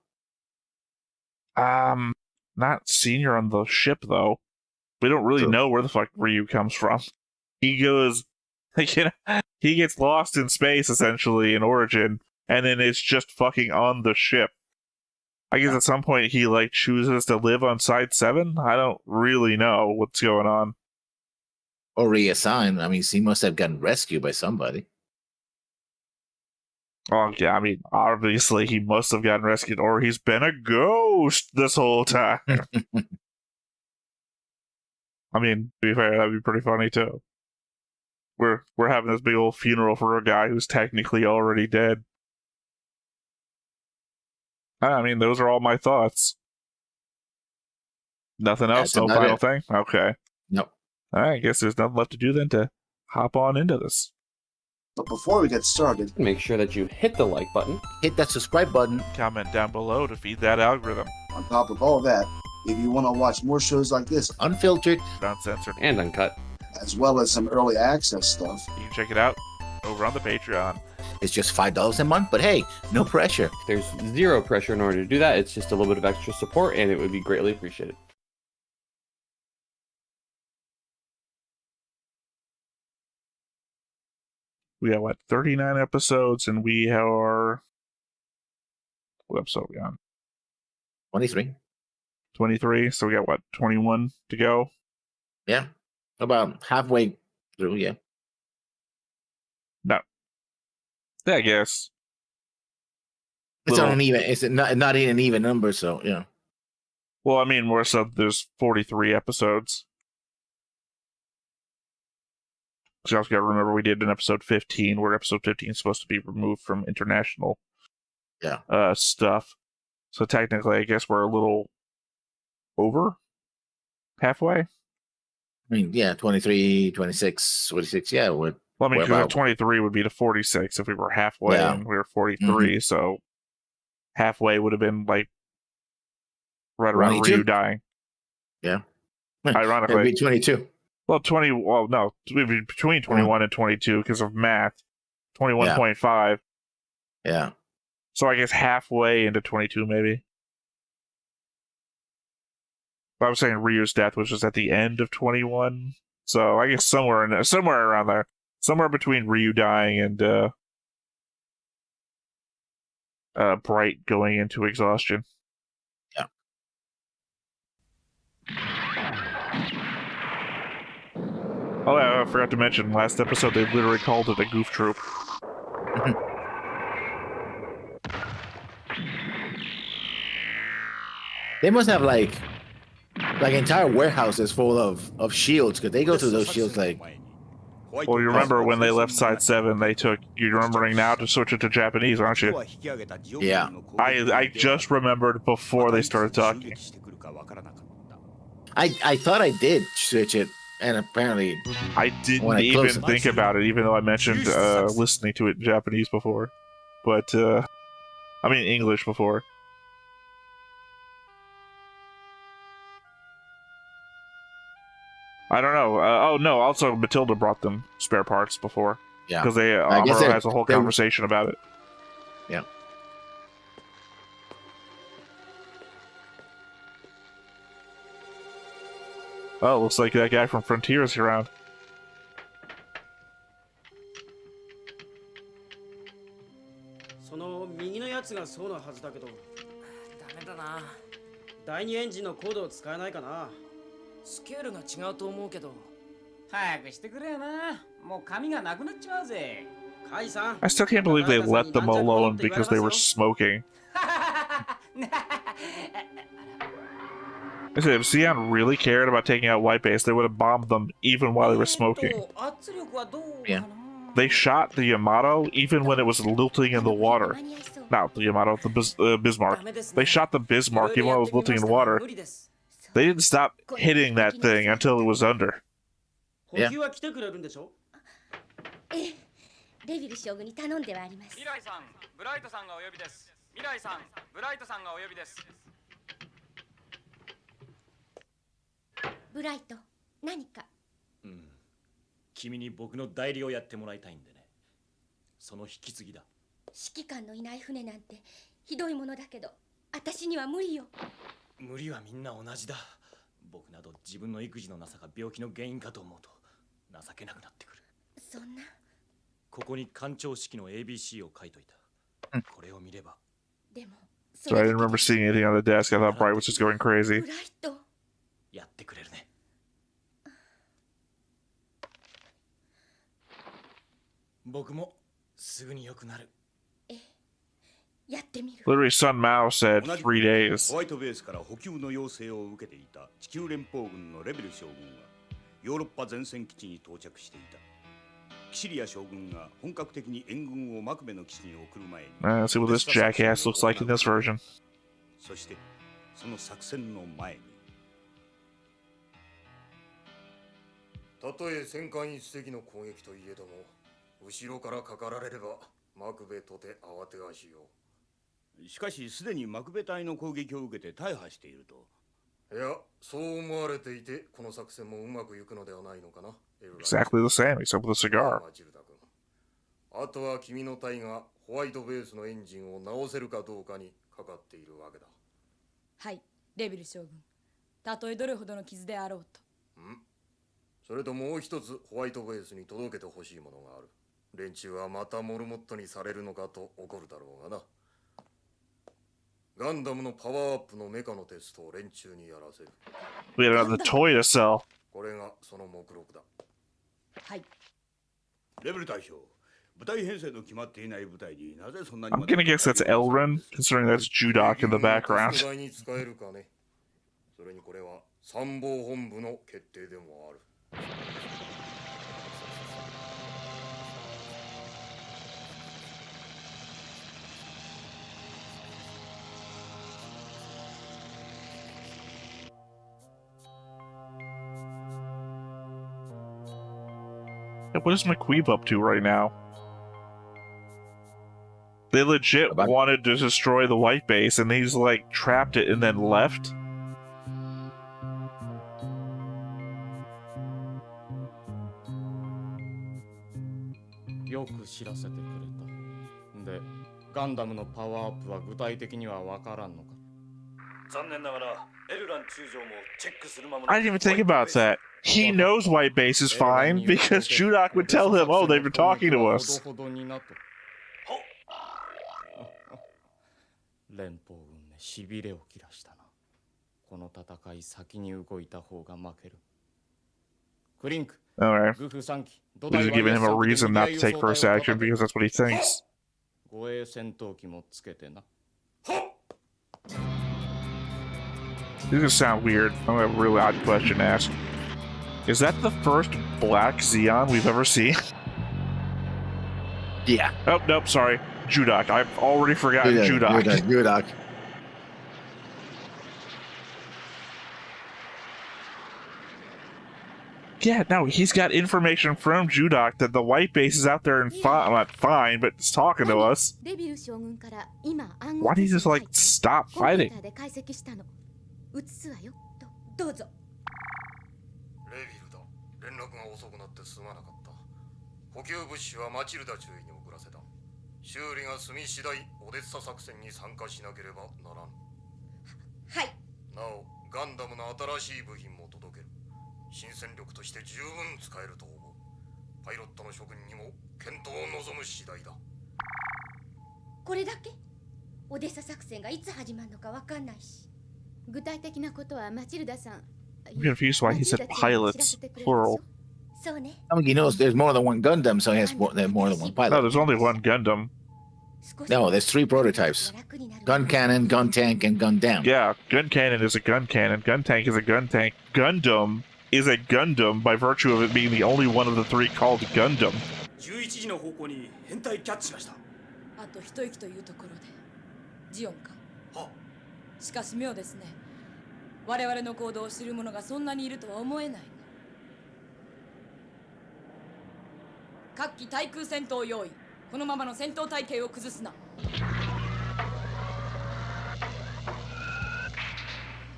Not senior on the ship, though. We don't really know where the fuck Ryu comes from. He goes, he gets lost in space, essentially, in Origin, and then it's just fucking on the ship. I guess at some point he, chooses to live on Side 7? I don't really know what's going on. Or reassigned. I mean, he must have gotten rescued by somebody. Oh, yeah, I mean, obviously he must have gotten rescued, or he's been a ghost this whole time. I mean, to be fair, that'd be pretty funny, too. We're having this big old funeral for a guy who's technically already dead. I mean, those are all my thoughts. Nothing else? No final thing? Okay. Nope. All right, I guess there's nothing left to do then to hop on into this. But before we get started, make sure that you hit the like button, hit that subscribe button, comment down below to feed that algorithm. On top of all that, If you want to watch more shows like this, Unfiltered. Uncensored. And uncut. as well as some early access stuff, You can check it out over on the Patreon. It's just $5 a month, but hey, no pressure. There's zero pressure in order to do that. It's just a little bit of extra support, and it would be greatly appreciated. We got, what, 39 episodes, and we are... What episode are we on? 23. 23, so we got, what, 21 to go? Yeah. About halfway through, yeah. No. Yeah, I guess. It's Little- on an even. It's not in an even number, so yeah. Well, I mean, more so, there's 43 episodes. So you also got to remember we did an episode 15, where episode 15 is supposed to be removed from international stuff. So technically, I guess we're a little over halfway. I mean, yeah, 23, 26, 46, yeah. Well, I mean, We're because about- 23 would be to 46 if we were halfway, Yeah. and we were 43, so halfway would have been, like, right around 22? Ryu dying. Yeah. It'd Ironically. be 22. Well, no, it would be between 21 and 22 because of math. 21.5. Yeah. So I guess halfway into 22, maybe. But I was saying Ryu's death was just at the end of 21. So I guess somewhere around there. Somewhere between Ryu dying and Bright going into exhaustion. Yeah. Oh, yeah, I forgot to mention, last episode they literally called it a goof troop. They must have like entire warehouses full of shields because they go through those shields like. Well, you remember when they left Side 7, you're remembering now to switch it to Japanese, aren't you? Yeah. I just remembered before they started talking. I thought I did switch it, and apparently I didn't When I even close it. think about it, even though I mentioned listening to it in Japanese before. But, I mean English before. I don't know. Oh, no, also Matilda brought them spare parts before. yeah. Because I guess Amuro has a whole they- conversation about it. Yeah. Oh, looks like that guy from Frontier is around. I still can't believe they let them alone because they were smoking. I said, if Xi'an really cared about taking out White Base, they would have bombed them even while they were smoking. Yeah. They shot the Yamato even when it was lilting in the water. Not the Yamato, the Bismarck. They shot the Bismarck even while it was lilting in the water. They didn't stop hitting that thing until it was under. Yeah. ええ、デビル将軍に頼んではあります。未来さん、ブライトさんがお呼びです。未来さん、ブライトさんがお呼びです。ブライト、何か。君に僕の代理をやってもらいたいんでね。その引き継ぎだ。指揮官のいない船なんてひどいものだけど、私には無理よ。無理はみんな同じだ。僕など自分の育児のなさが病気の原因かと思うと情けなくなってくる。そんな。ここに艦長式の ABC を書いといた。これを見れば。でも、 So I didn't remember seeing anything on the desk. I thought Bright was just going crazy. ブライト。やってくれるね。僕もすぐに良くなる。やってみる。 Literally, Sun Mao said 3 days. ホワイトベースから補給の要請を受けていた地球連邦軍のレベル将軍はヨーロッパ前線基地に到着していた。キシリア将軍が本格的に援軍をマクベの基地に送る前に Let's see what this jackass looks like in this version. そしてその作戦の前にたとえ戦艦一隻の攻撃といえども後ろからかかられればマクベとて慌てがしよしかしすでにマクベ隊の攻撃を受けて大破していると。いや、そう思われていて、この作戦もうまくいくのではないのかな。Exactly the same, except with a cigar. マチルダ君。あとは君の隊がホワイトベースのエンジンを直せるかどうかにかかっているわけだ。はい、レビル将軍。たとえどれほどの傷であろうと。それともう一つホワイトベースに届けてほしいものがある。連中はまたモルモットにされるのかと怒るだろうがな。ガンダムのパワーアップのメカのテストを連中にやらせる。We had another toy to sell. これがその目録だ。はい。レベル大将、部隊編成の決まっていない部隊になぜそんなに I'm gonna guess that's Elrin, considering that's Judok in the background. 世代に使えるかね。それにこれは参謀本部の決定でもある。What is McQueeb up to right now? They legit wanted to destroy the white base, and he's like trapped it and then left. よく知らせてくれた。で、ガンダムのパワーアップは具体的にはわからんのか。残念ながらエルラン中将もチェックするまま I didn't even think about that. He knows white base is fine because Judok would tell him, "Oh, they've been talking to us." 連邦軍でしびれを切らしたな。この戦い先に動いた方が負ける。クリンク、 Alright. グフ3機、 He's giving him a reason not to take first action because that's what he thinks. 護衛戦闘機もつけてな。 This is gonna sound weird. I'm gonna have a really odd question to ask. Is that the first black Xeon we've ever seen? Yeah. Oh, nope, sorry. Judok. I've already forgotten Judok. Judok. Yeah, no, he's got information from Judok that the white base is out there and not fine, but it's talking to us. Why did he just, like, stop fighting? どうぞ。レビルだ。連絡が遅くなってすまなかった。補給物資はマチルダ中尉に送らせた。修理が済み次第、オデッサ作戦に参加しなければならん。はい。なお、ガンダムの新しい部品も届ける。新戦力として十分使えると思う。パイロットの諸君にも検討を望む次第だ。これだけ？オデッサ作戦がいつ始まるのかわかんないし。具体的なことはマチルダさん。I'm confused why he said pilots, plural. そうね。I mean, he knows there's more than one Gundam, so he has more than one No, pilot. there's only one Gundam. No, there's 3 prototypes. Gun cannon, gun tank, and Gundam. Yeah, gun cannon is a gun cannon. Gun tank is a gun tank. Gundam is a Gundam by virtue of it being the only one of the 3 called Gundam. 11時の方向に編隊キャッチしました。あと一息というところで。ジオンか。は。しかし妙ですね。我々の行動を知る者がそんなにいるとは思えない。各機対空戦闘用意。このままの戦闘体系を崩すな。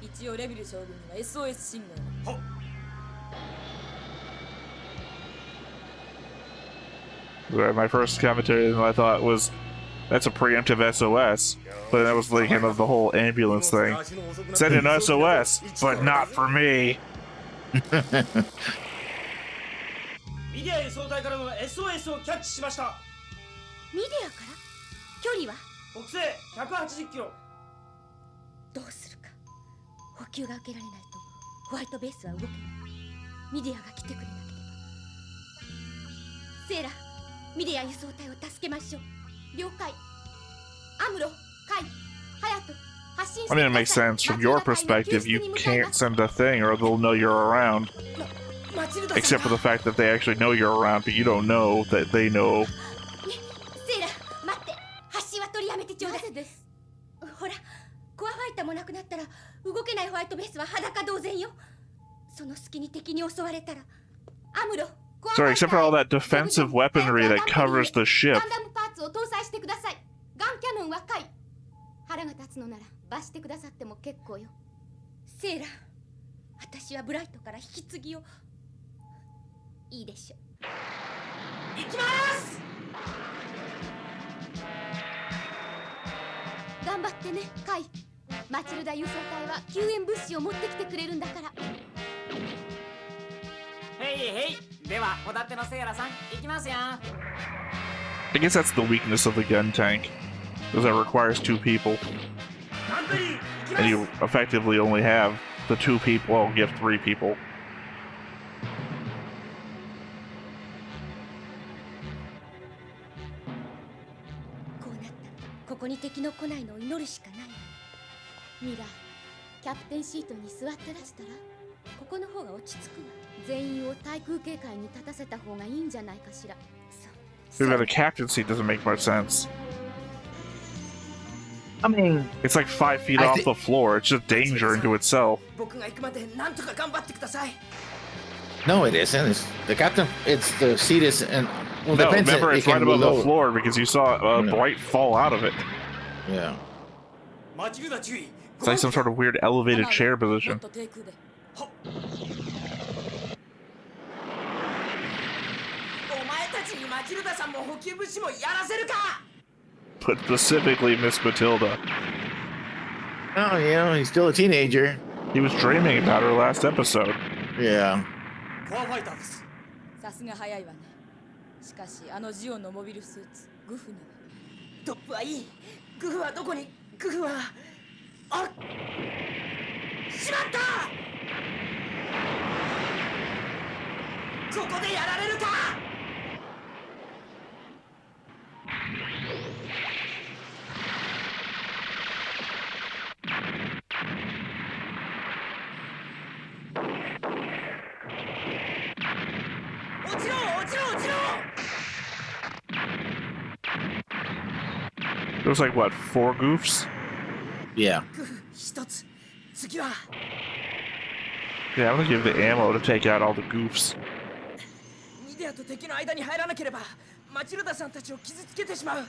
一応レビル将軍には SOS 信号。はっ。My first commentary I thought was, that's a preemptive SOS. But then I was thinking of the whole ambulance thing. Send an SOS, but not for me. ミディア輸送隊からの SOS をキャッチしました。ミディアから距離は北西180キロ。どうするか。補給が受けられないとホワイトベースは動けない。ミディアが来てくれなければ。セーラ、ミディア輸送隊を助けましょう。了解。アムロ、カイ、ハヤト、発進して I mean, it makes sense. From your perspective, you can't send a thing or they'll know you're around. Except for the fact that they actually know you're around, but you don't know that they know. セーラ、待って。発進は取りやめてちょうだい。なぜです。ほら、コアファイターもなくなったら動けないホワイトベースは裸同然よ。その隙に敵に襲われたら、アムロ、 Sorry, except for all that defensive weaponry that covers the ship. ガンダムパーツを搭載してください。ガンキャノンはカイ。腹が立つのなら罰してくださっても結構よ。セセーラ、私はブライトから引き継ぎを。いいでしょう。行きます。頑張ってね、カイ。マチルダ輸送隊は救援物資を持ってきてくれるんだから。へいへい。では、おだてのセーラさん、行きますよ。I guess that's the weakness of the gun tank, is that it requires 2 people, ガンプリ、行きま and す。 you effectively only have the 2 people. Well, you have 3 people. こうなったらここに敵の来ないのを祈るしかないわ。ミライ、キャプテンシートに座ってらしたらここの方が落ち着くわ。全員を対空警戒に立たせた方がいいんじゃないかしら。Maybe the captain seat doesn't make much sense. I mean, It's like 5 feet off the floor. It's just danger into itself. 僕が行くまでなんとか頑張ってください。 no, it isn't. It's the captain. It's the seat is and well, No, depends. remember It it's can right be above the low. floor because you saw Bright fall out of it. Yeah. マチルダ注意。 It's like some sort of weird elevated chair もっ position. と低空で。はっ。お前たちにマチルダさんも補給物資もやらせるか。 But specifically Miss Matilda. Oh, yeah. He's still a teenager. He was dreaming about her last episode. Yeah. コアファイターです。さすが早いわね。しかしあのジオンのモビルスーツグフには。トップはいい。グフはどこに？グフはあ、しまった。ここでやられるか。落ちろ落ちろ落ちろ。 There was like, what, 4 goofs? Yeah. グフ一つ。次は。 Yeah, I'm gonna give the ammo to take out all the goofs. ミディアと敵の間に入らなければマチルダさんたちを傷つけてしまう。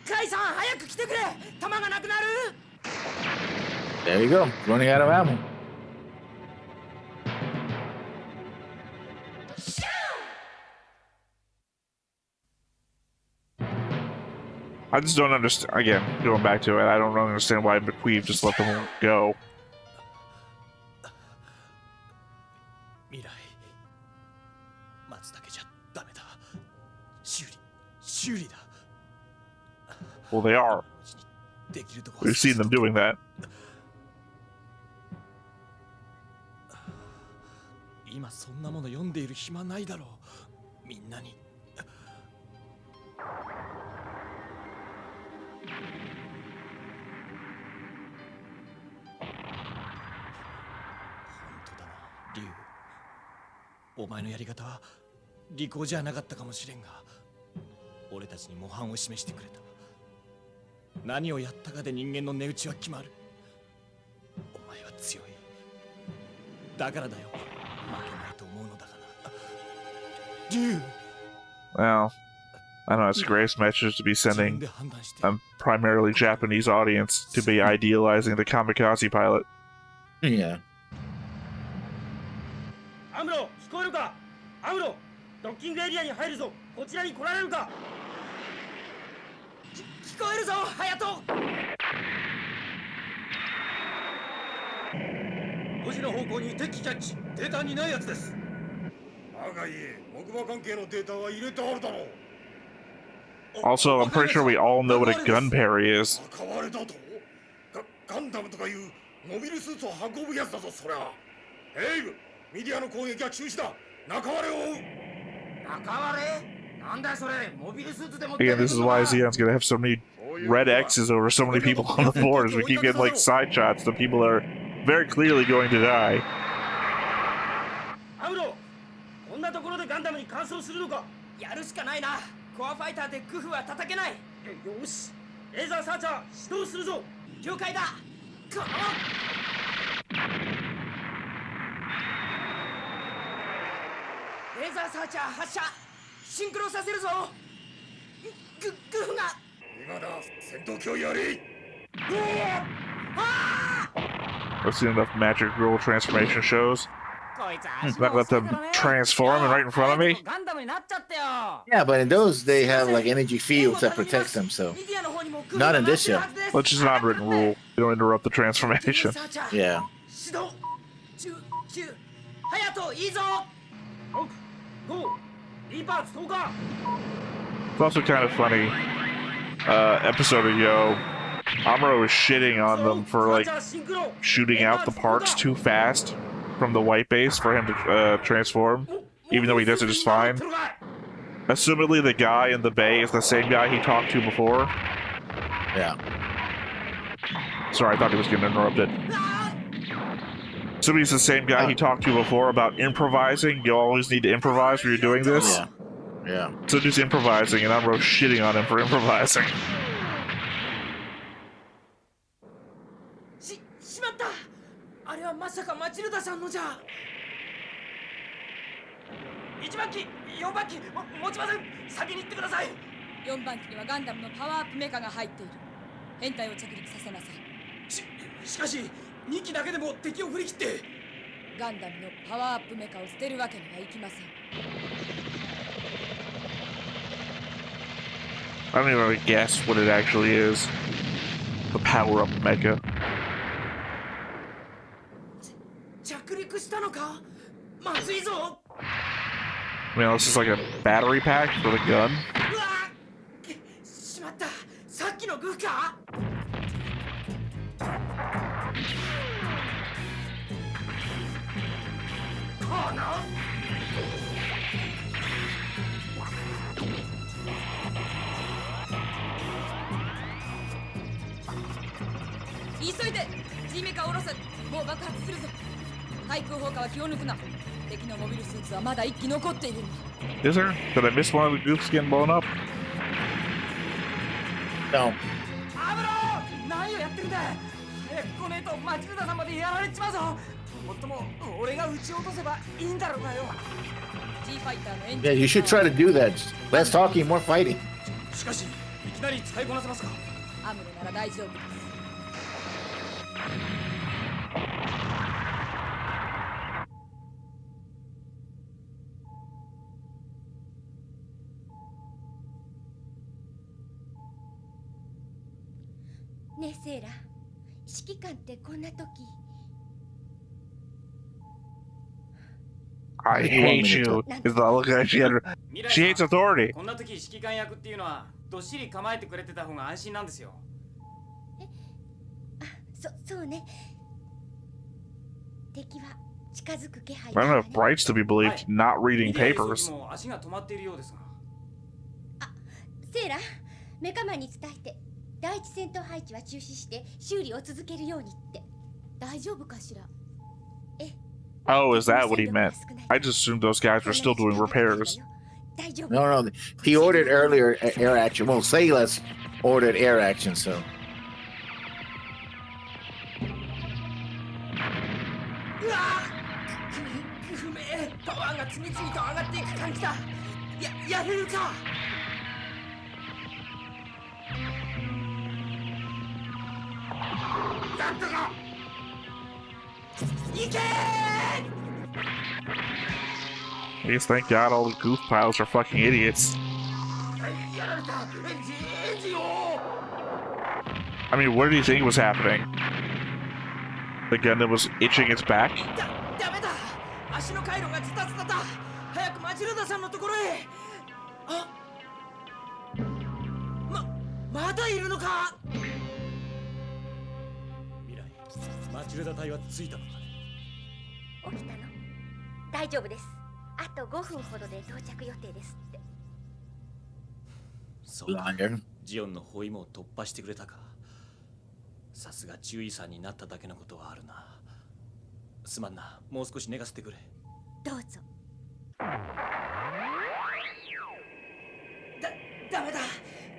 カイさん早く来てくれ。弾がなくなる。 There you go. Running out of ammo. I just don't understand. Again, going back to it, I don't understand why McQueen just let them go. 未来待つだけじゃダメだ。修理だ。 Well, they are. できるとこ We've seen them doing that. 今そんなもの読んでいる暇ないだろう。みんなに。リュウ、お前のやり方は利口じゃなかったかもしれんが、俺たちに模範を示してくれた。何をやったかで人間の値打ちは決まる。お前は強い。だからだよ、負けないと思うのだがな。リュウ。 Well, I don't know. It's a great message to be sending a primarily Japanese audience to be idealizing the kamikaze pilot. Yeah. アムロ、聞こえるか。アムロ、ドッキングエリアに入るぞ。こちらに来られるか。聞こえるぞ、ハヤト。5時の方向に敵キャッチ。データにないやつです。赤い木馬関係のデータは入れてあるだろう。 Also, I'm pretty sure we all know what a gun parry is. 買われたと。ガンダムとかいうモビルスーツを運ぶやつだぞ、そりゃ。ヘイブ、ミディアの攻撃は中止だ。中割れを追う。中割れ？なんだそれ。モビルスーツでも。 Again, this is why Xeon's gonna have so many red X's over so many people on the board as we keep getting like side shots. The people are very clearly going to die. アムロ、こんなところでガンダムに完走するのか。やるしかないな。コアファイターでグフは叩けない。よし、レーザーサーチャー始動するぞ。了解だ。このレーザーサーチャー発射。シンクロさせるぞ。グフが。今だ、戦闘機をやり。ああ。I've seen enough magic girl transformation shows. Not let them transform right in front of me. Yeah, but in those they have like energy fields that protects them. So not in this show. Well, it's just an unwritten rule. You don't interrupt the transformation. Yeah. It's also kind of funny. Episode of Yo, Amuro was shitting on them for like shooting out the parts too fast from the white base for him to transform, even though he does it just fine. Assumedly, the guy in the bay is the same guy he talked to before. Yeah. Sorry, I thought he was getting interrupted. Assuming he's the same guy he talked to before about improvising. You always need to improvise when you're doing this. Yeah. Yeah. So just improvising, and I'm shitting on him for improvising. しまった。あれはまさかマチルダさんのじゃ。1番機、4番機、持ちません。先に行ってください。4番機にはガンダムのパワーアップメカが入っている。編隊を着陸させなさい。しかし2機だけでも敵を振り切って。ガンダムのパワーアップメカを捨てるわけにはいきません。I don't even guess what it actually is. The power-up mecha. 着陸したのか？まずいぞ。I mean, this is like a battery pack for the gun. うわ！しまった。さっきのグフか？この。急いで G メカを下ろせ。もう爆発するぞ。対空砲火は気を抜くな。敵のモビルスーツはまだ1機残っているんだ。 Is there? Did I miss one of the goofs getting blown up? No. アブロー！何をやってるんだ。早く来ねえとマチルダさんまでやられちまうぞ。もっとも俺が撃ち落とせばいいんだろうがよ。G ファイターのエンジン。 Yeah, you should try to do that. Less talking, more fighting. しかしいきなり使いこなせますか？アムロなら大丈夫です。ねえセーラ、指揮官ってこんな時。I hate you. Is the look at she hates authority. こんな時指揮官役っていうのはどっしり構えてくれてた方が安心なんですよ。そうね。敵は近づく気配。 I don't have rights to be believed not reading papers. もう足が止まっているようですが。セーラ、メカマンに伝えて。第一戦闘配置は中止して修理を続けるようにって。大丈夫かしら？ Oh, is that what he meant? I just assumed those guys were still doing repairs. No. He ordered earlier air action. Well, Sayla's ordered air action, so. うわー！不明。パワーが次々と上がっていく感じだ。やれるか？なんとか行けー！ I guess thank God all the goof pilots are fucking idiots. I mean, what did he think was happening? The Gundam was itching its back? ダメだ。足の回路がズタズタだ。早くマチルダさんのところへ。まだいるのか？マチルダ隊は着いたのか？起きたの？大丈夫です。あと5分ほどで到着予定ですって。そうだ。ジオンの包囲網を突破してくれたか。さすが注意さんになっただけのことはあるな。すまんな。もう少し寝かせてくれ。どうぞ。ダメだ。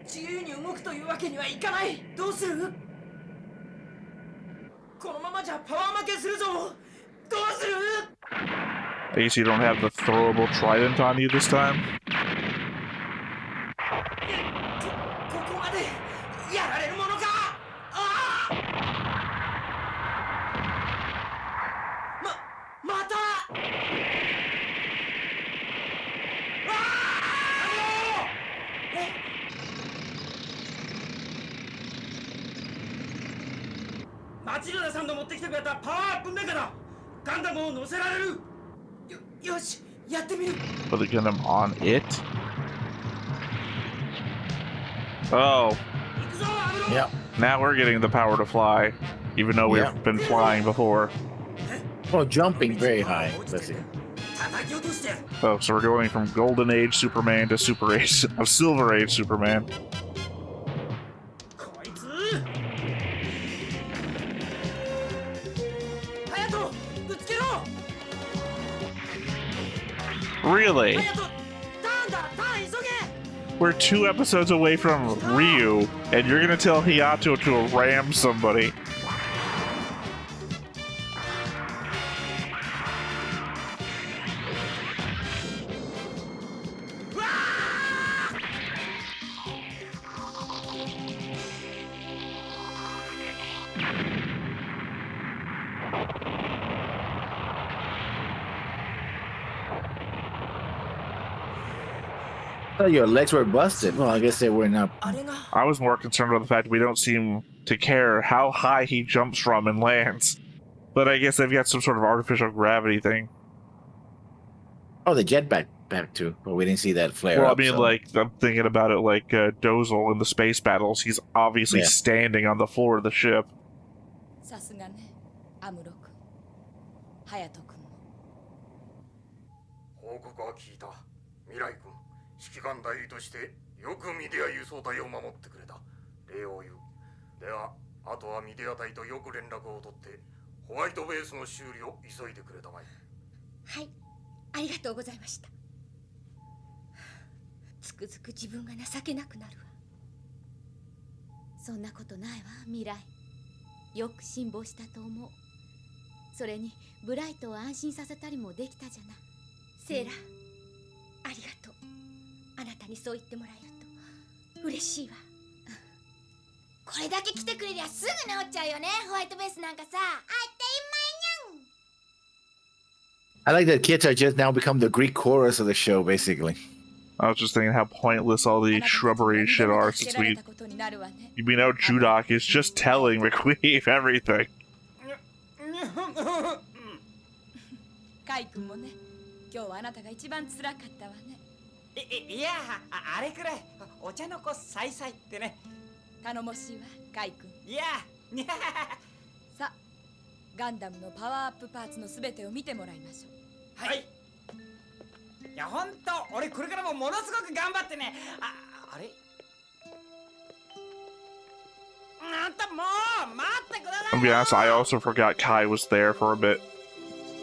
自由に動くというわけにはいかない。どうする？このままじゃパワー負けするぞ。どうする？ I guess you don't have the throwable trident on you this time? ここまでやられるものか？マチルダさんの持ってきてくれたパワーアップメカだ。ガンダムを乗せられる。よし、やってみる。 Put the Gundam on it. Oh. Yep. Now we're getting the power to fly, even though we've been flying before. Well, jumping very high. Let's see. Oh, so we're going from Golden Age Superman to Silver Age Superman. Really? We're 2 episodes away from Ryu, and you're gonna tell Hayato to ram somebody. Oh, your legs were busted. Well, I guess they were not. I was more concerned about the fact we don't seem to care how high he jumps from and lands. But I guess they've got some sort of artificial gravity thing. Oh, the jetpack back too, but we didn't see that flare. Well, up, I mean, so. like, I'm thinking about it like Dozel in the space battles. He's obviously standing on the floor of the ship. さすがね、アムロ君、隼人君も。報告は聞いた。未来君、指揮官代理としてよくミディア輸送隊を守ってくれた。礼を言う。では、あとはミディア隊とよく連絡を取って、ホワイトベースの修理を急いでくれたまえ。はい、ありがとうございました。つくづく自分が情けなくなるわ。そんなことないわ、未来。よく辛抱したと思う。それにブライトを安心させたりもできたじゃない。セーラ、ありがとう。あなたにそう言ってもらえると嬉しいわ。これだけ来てくれりゃすぐ治っちゃうよね、ホワイトベースなんかさ。I like that kids are just now become the Greek chorus of the show, basically. I was just thinking how pointless all these shrubbery and shit are since we know Judok is just telling McQueen everything. カイ君もね、今日はあなたが一番辛かったわね。いや、あれくらいお茶の子さいさいってね。頼もしいわ、カイ君。いや、さあ、ガンダムのパワーアップパーツのすべてを見てもらいましょう。はい。いや、ほんと俺これからもものすごく頑張ってね。あれ、あんたもう待ってください。 To be honest, I also forgot Kai was there for a bit.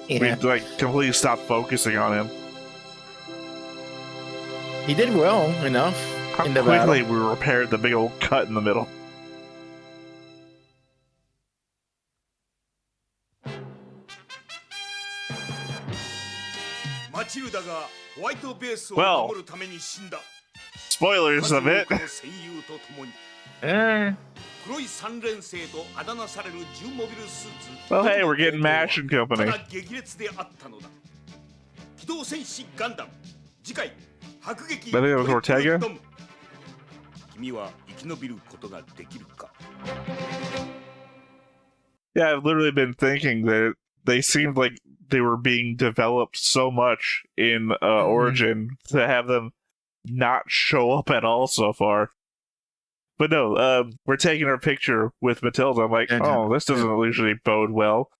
We like completely stopped focusing on him. He did well enough. How in the quickly battle. we repaired the big old cut in the middle. Matilda がホワイトベースを守るために死んだ。 Spoilers of it. 戦友と共に Eh. 黒い三連星とあだ名される重モビルスーツ。 Well, hey, we're getting Mash and Company. ただ激烈であったのだ。機動戦士ガンダム。次回迫撃。 I think it was Ortega. 君は生き延びることができるか。 Yeah, I've literally been thinking that they seemed like they were being developed so much in Origin to have them not show up at all so far. But no, we're taking our picture with Matilda. I'm like, oh, this doesn't usually bode well.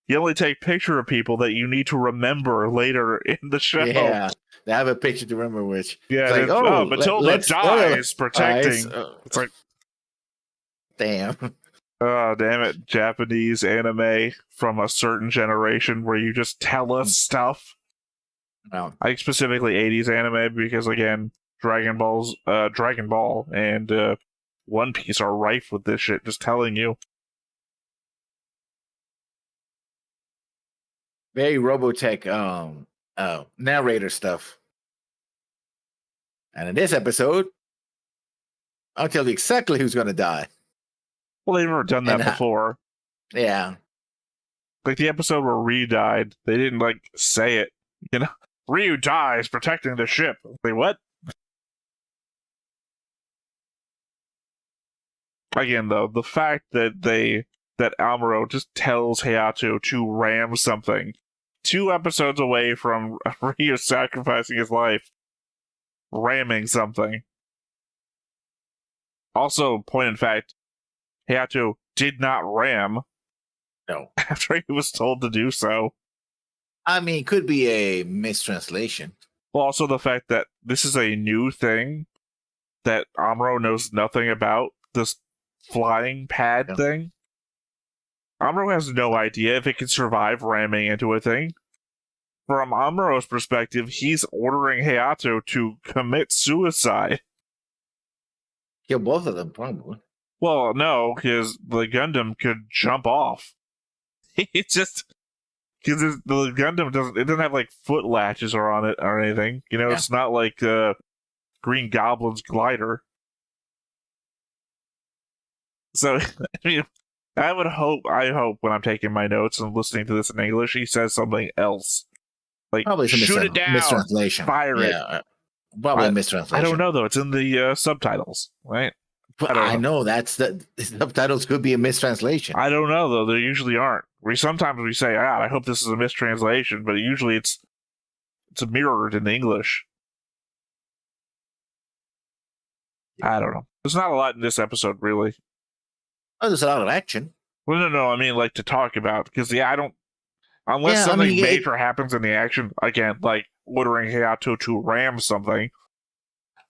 You only take picture of people that you need to remember later in the show. Yeah, they have a picture to remember which. Yeah, it's like, oh, Matilda dies protecting. It's like, damn. Oh, damn it. Japanese anime from a certain generation where you just tell us stuff. Wow. I think specifically 80s anime because, again, Dragon Ball and One Piece are rife with this shit, just telling you. Very Robotech narrator stuff. And in this episode, I'll tell you exactly who's going to die. Well, they've never done that And, before. Yeah. Like the episode where Ryu died, they didn't, like, say it. You know? Ryu dies protecting the ship. Like, what? Again, though, the fact that they that Amuro just tells Hayato to ram something 2 episodes away from Ryu sacrificing his life, ramming something. Also, point in fact, Hayato did not ram. No. After he was told to do so. I mean, could be a mistranslation. Well, also the fact that this is a new thing that Amuro knows nothing about, this flying pad thing. Amuro has no idea if it can survive ramming into a thing. From Amuro's perspective, he's ordering Hayato to commit suicide. Kill both of them, probably. Well, no, because the Gundam could jump off. It's just because the Gundam doesn't have like foot latches or on it or anything. You know, it's not like Green Goblin's glider. So, I mean, I hope when I'm taking my notes and listening to this in English, he says something else. Like, probably shoot it down, mistranslation. Fire it. Probably a mistranslation. I don't know, though. It's in the subtitles, right? But I know that's the subtitles could be a mistranslation. I don't know, though. They usually aren't. Sometimes we say, I hope this is a mistranslation, but usually it's mirrored in English. I don't know. There's not a lot in this episode, really. Oh, there's a lot of action. Well, no, I mean, like, to talk about. Because, I don't... Unless something major happens in the action, again, like ordering Hayato to ram something.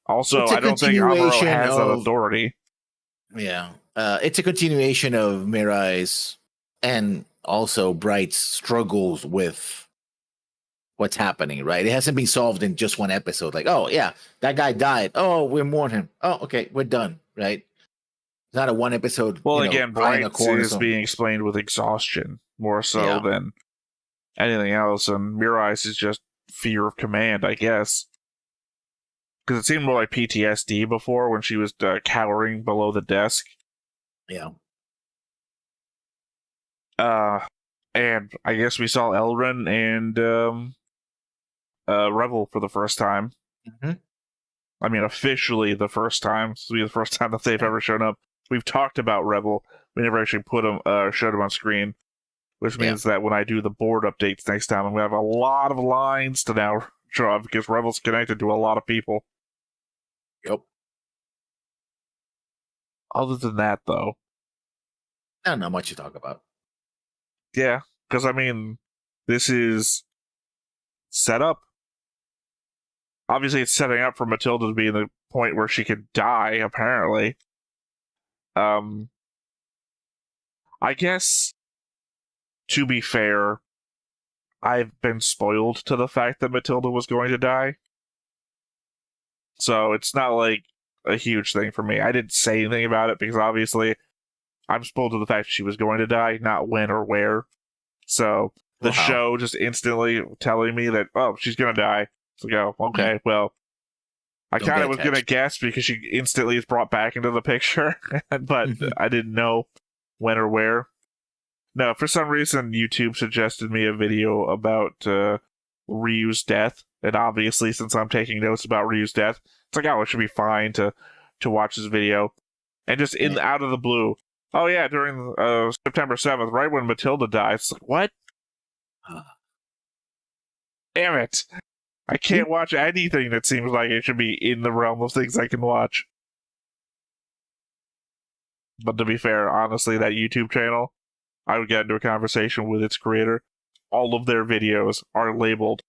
Also, I don't think Amuro has that authority. Yeah. It's a continuation of Mirai's and also Bright's struggles with what's happening, right? It hasn't been solved in just one episode. Like, oh, yeah, that guy died. Oh, we mourn him. Oh, okay, we're done, right? It's not a one episode. Well, again, Bright is being explained with exhaustion more so than anything else, and Mirai's is just fear of command, I guess. Because it seemed more like PTSD before when she was cowering below the desk. Yeah. And I guess we saw Elrin and Rebel for the first time. Mm-hmm. I mean, officially the first time. This will be the first time that they've ever shown up. We've talked about Rebel. We never actually showed him on screen. Which means that when I do the board updates next time, I'm going to have a lot of lines to now draw because Rebel's connected to a lot of people. Yep. Other than that, though. Not much to talk about. Yeah, because, I mean, this is set up. Obviously, it's setting up for Matilda to be in the point where she could die, apparently. I guess... To be fair, I've been spoiled to the fact that Matilda was going to die. So it's not like a huge thing for me. I didn't say anything about it because obviously I'm spoiled to the fact she was going to die, not when or where. So the show just instantly telling me that, oh, she's going to die. So go, okay, well, I kind of was going to guess because she instantly is brought back into the picture, but I didn't know when or where. No, for some reason, YouTube suggested me a video about Ryu's death, and obviously, since I'm taking notes about Ryu's death, it's like, oh, it should be fine to watch this video. And just out of the blue, oh yeah, during September 7th, right when Matilda dies, it's like, what? Damn it! I can't watch anything that seems like it should be in the realm of things I can watch. But to be fair, honestly, that YouTube channel, I would get into a conversation with its creator. All of their videos are labeled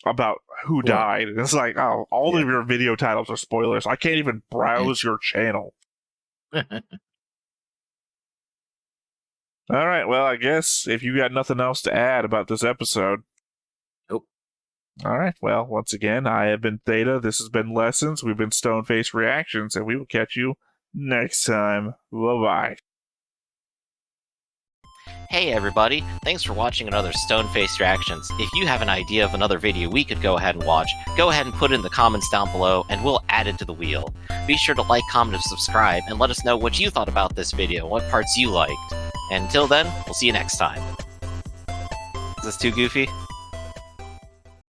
about who died. And it's like, oh, all of your video titles are spoilers. I can't even browse your channel. Alright, well, I guess if you got nothing else to add about this episode. Nope. Alright, well, once again, I have been Theta. This has been Lessons. We've been Stoneface Reactions, and we will catch you next time. Bye-bye. Hey everybody, thanks for watching another Stoneface Reactions. If you have an idea of another video we could go ahead and watch, go ahead and put it in the comments down below and we'll add it to the wheel. Be sure to like, comment, and subscribe, and let us know what you thought about this video and what parts you liked. And until then, we'll see you next time. Is this too goofy?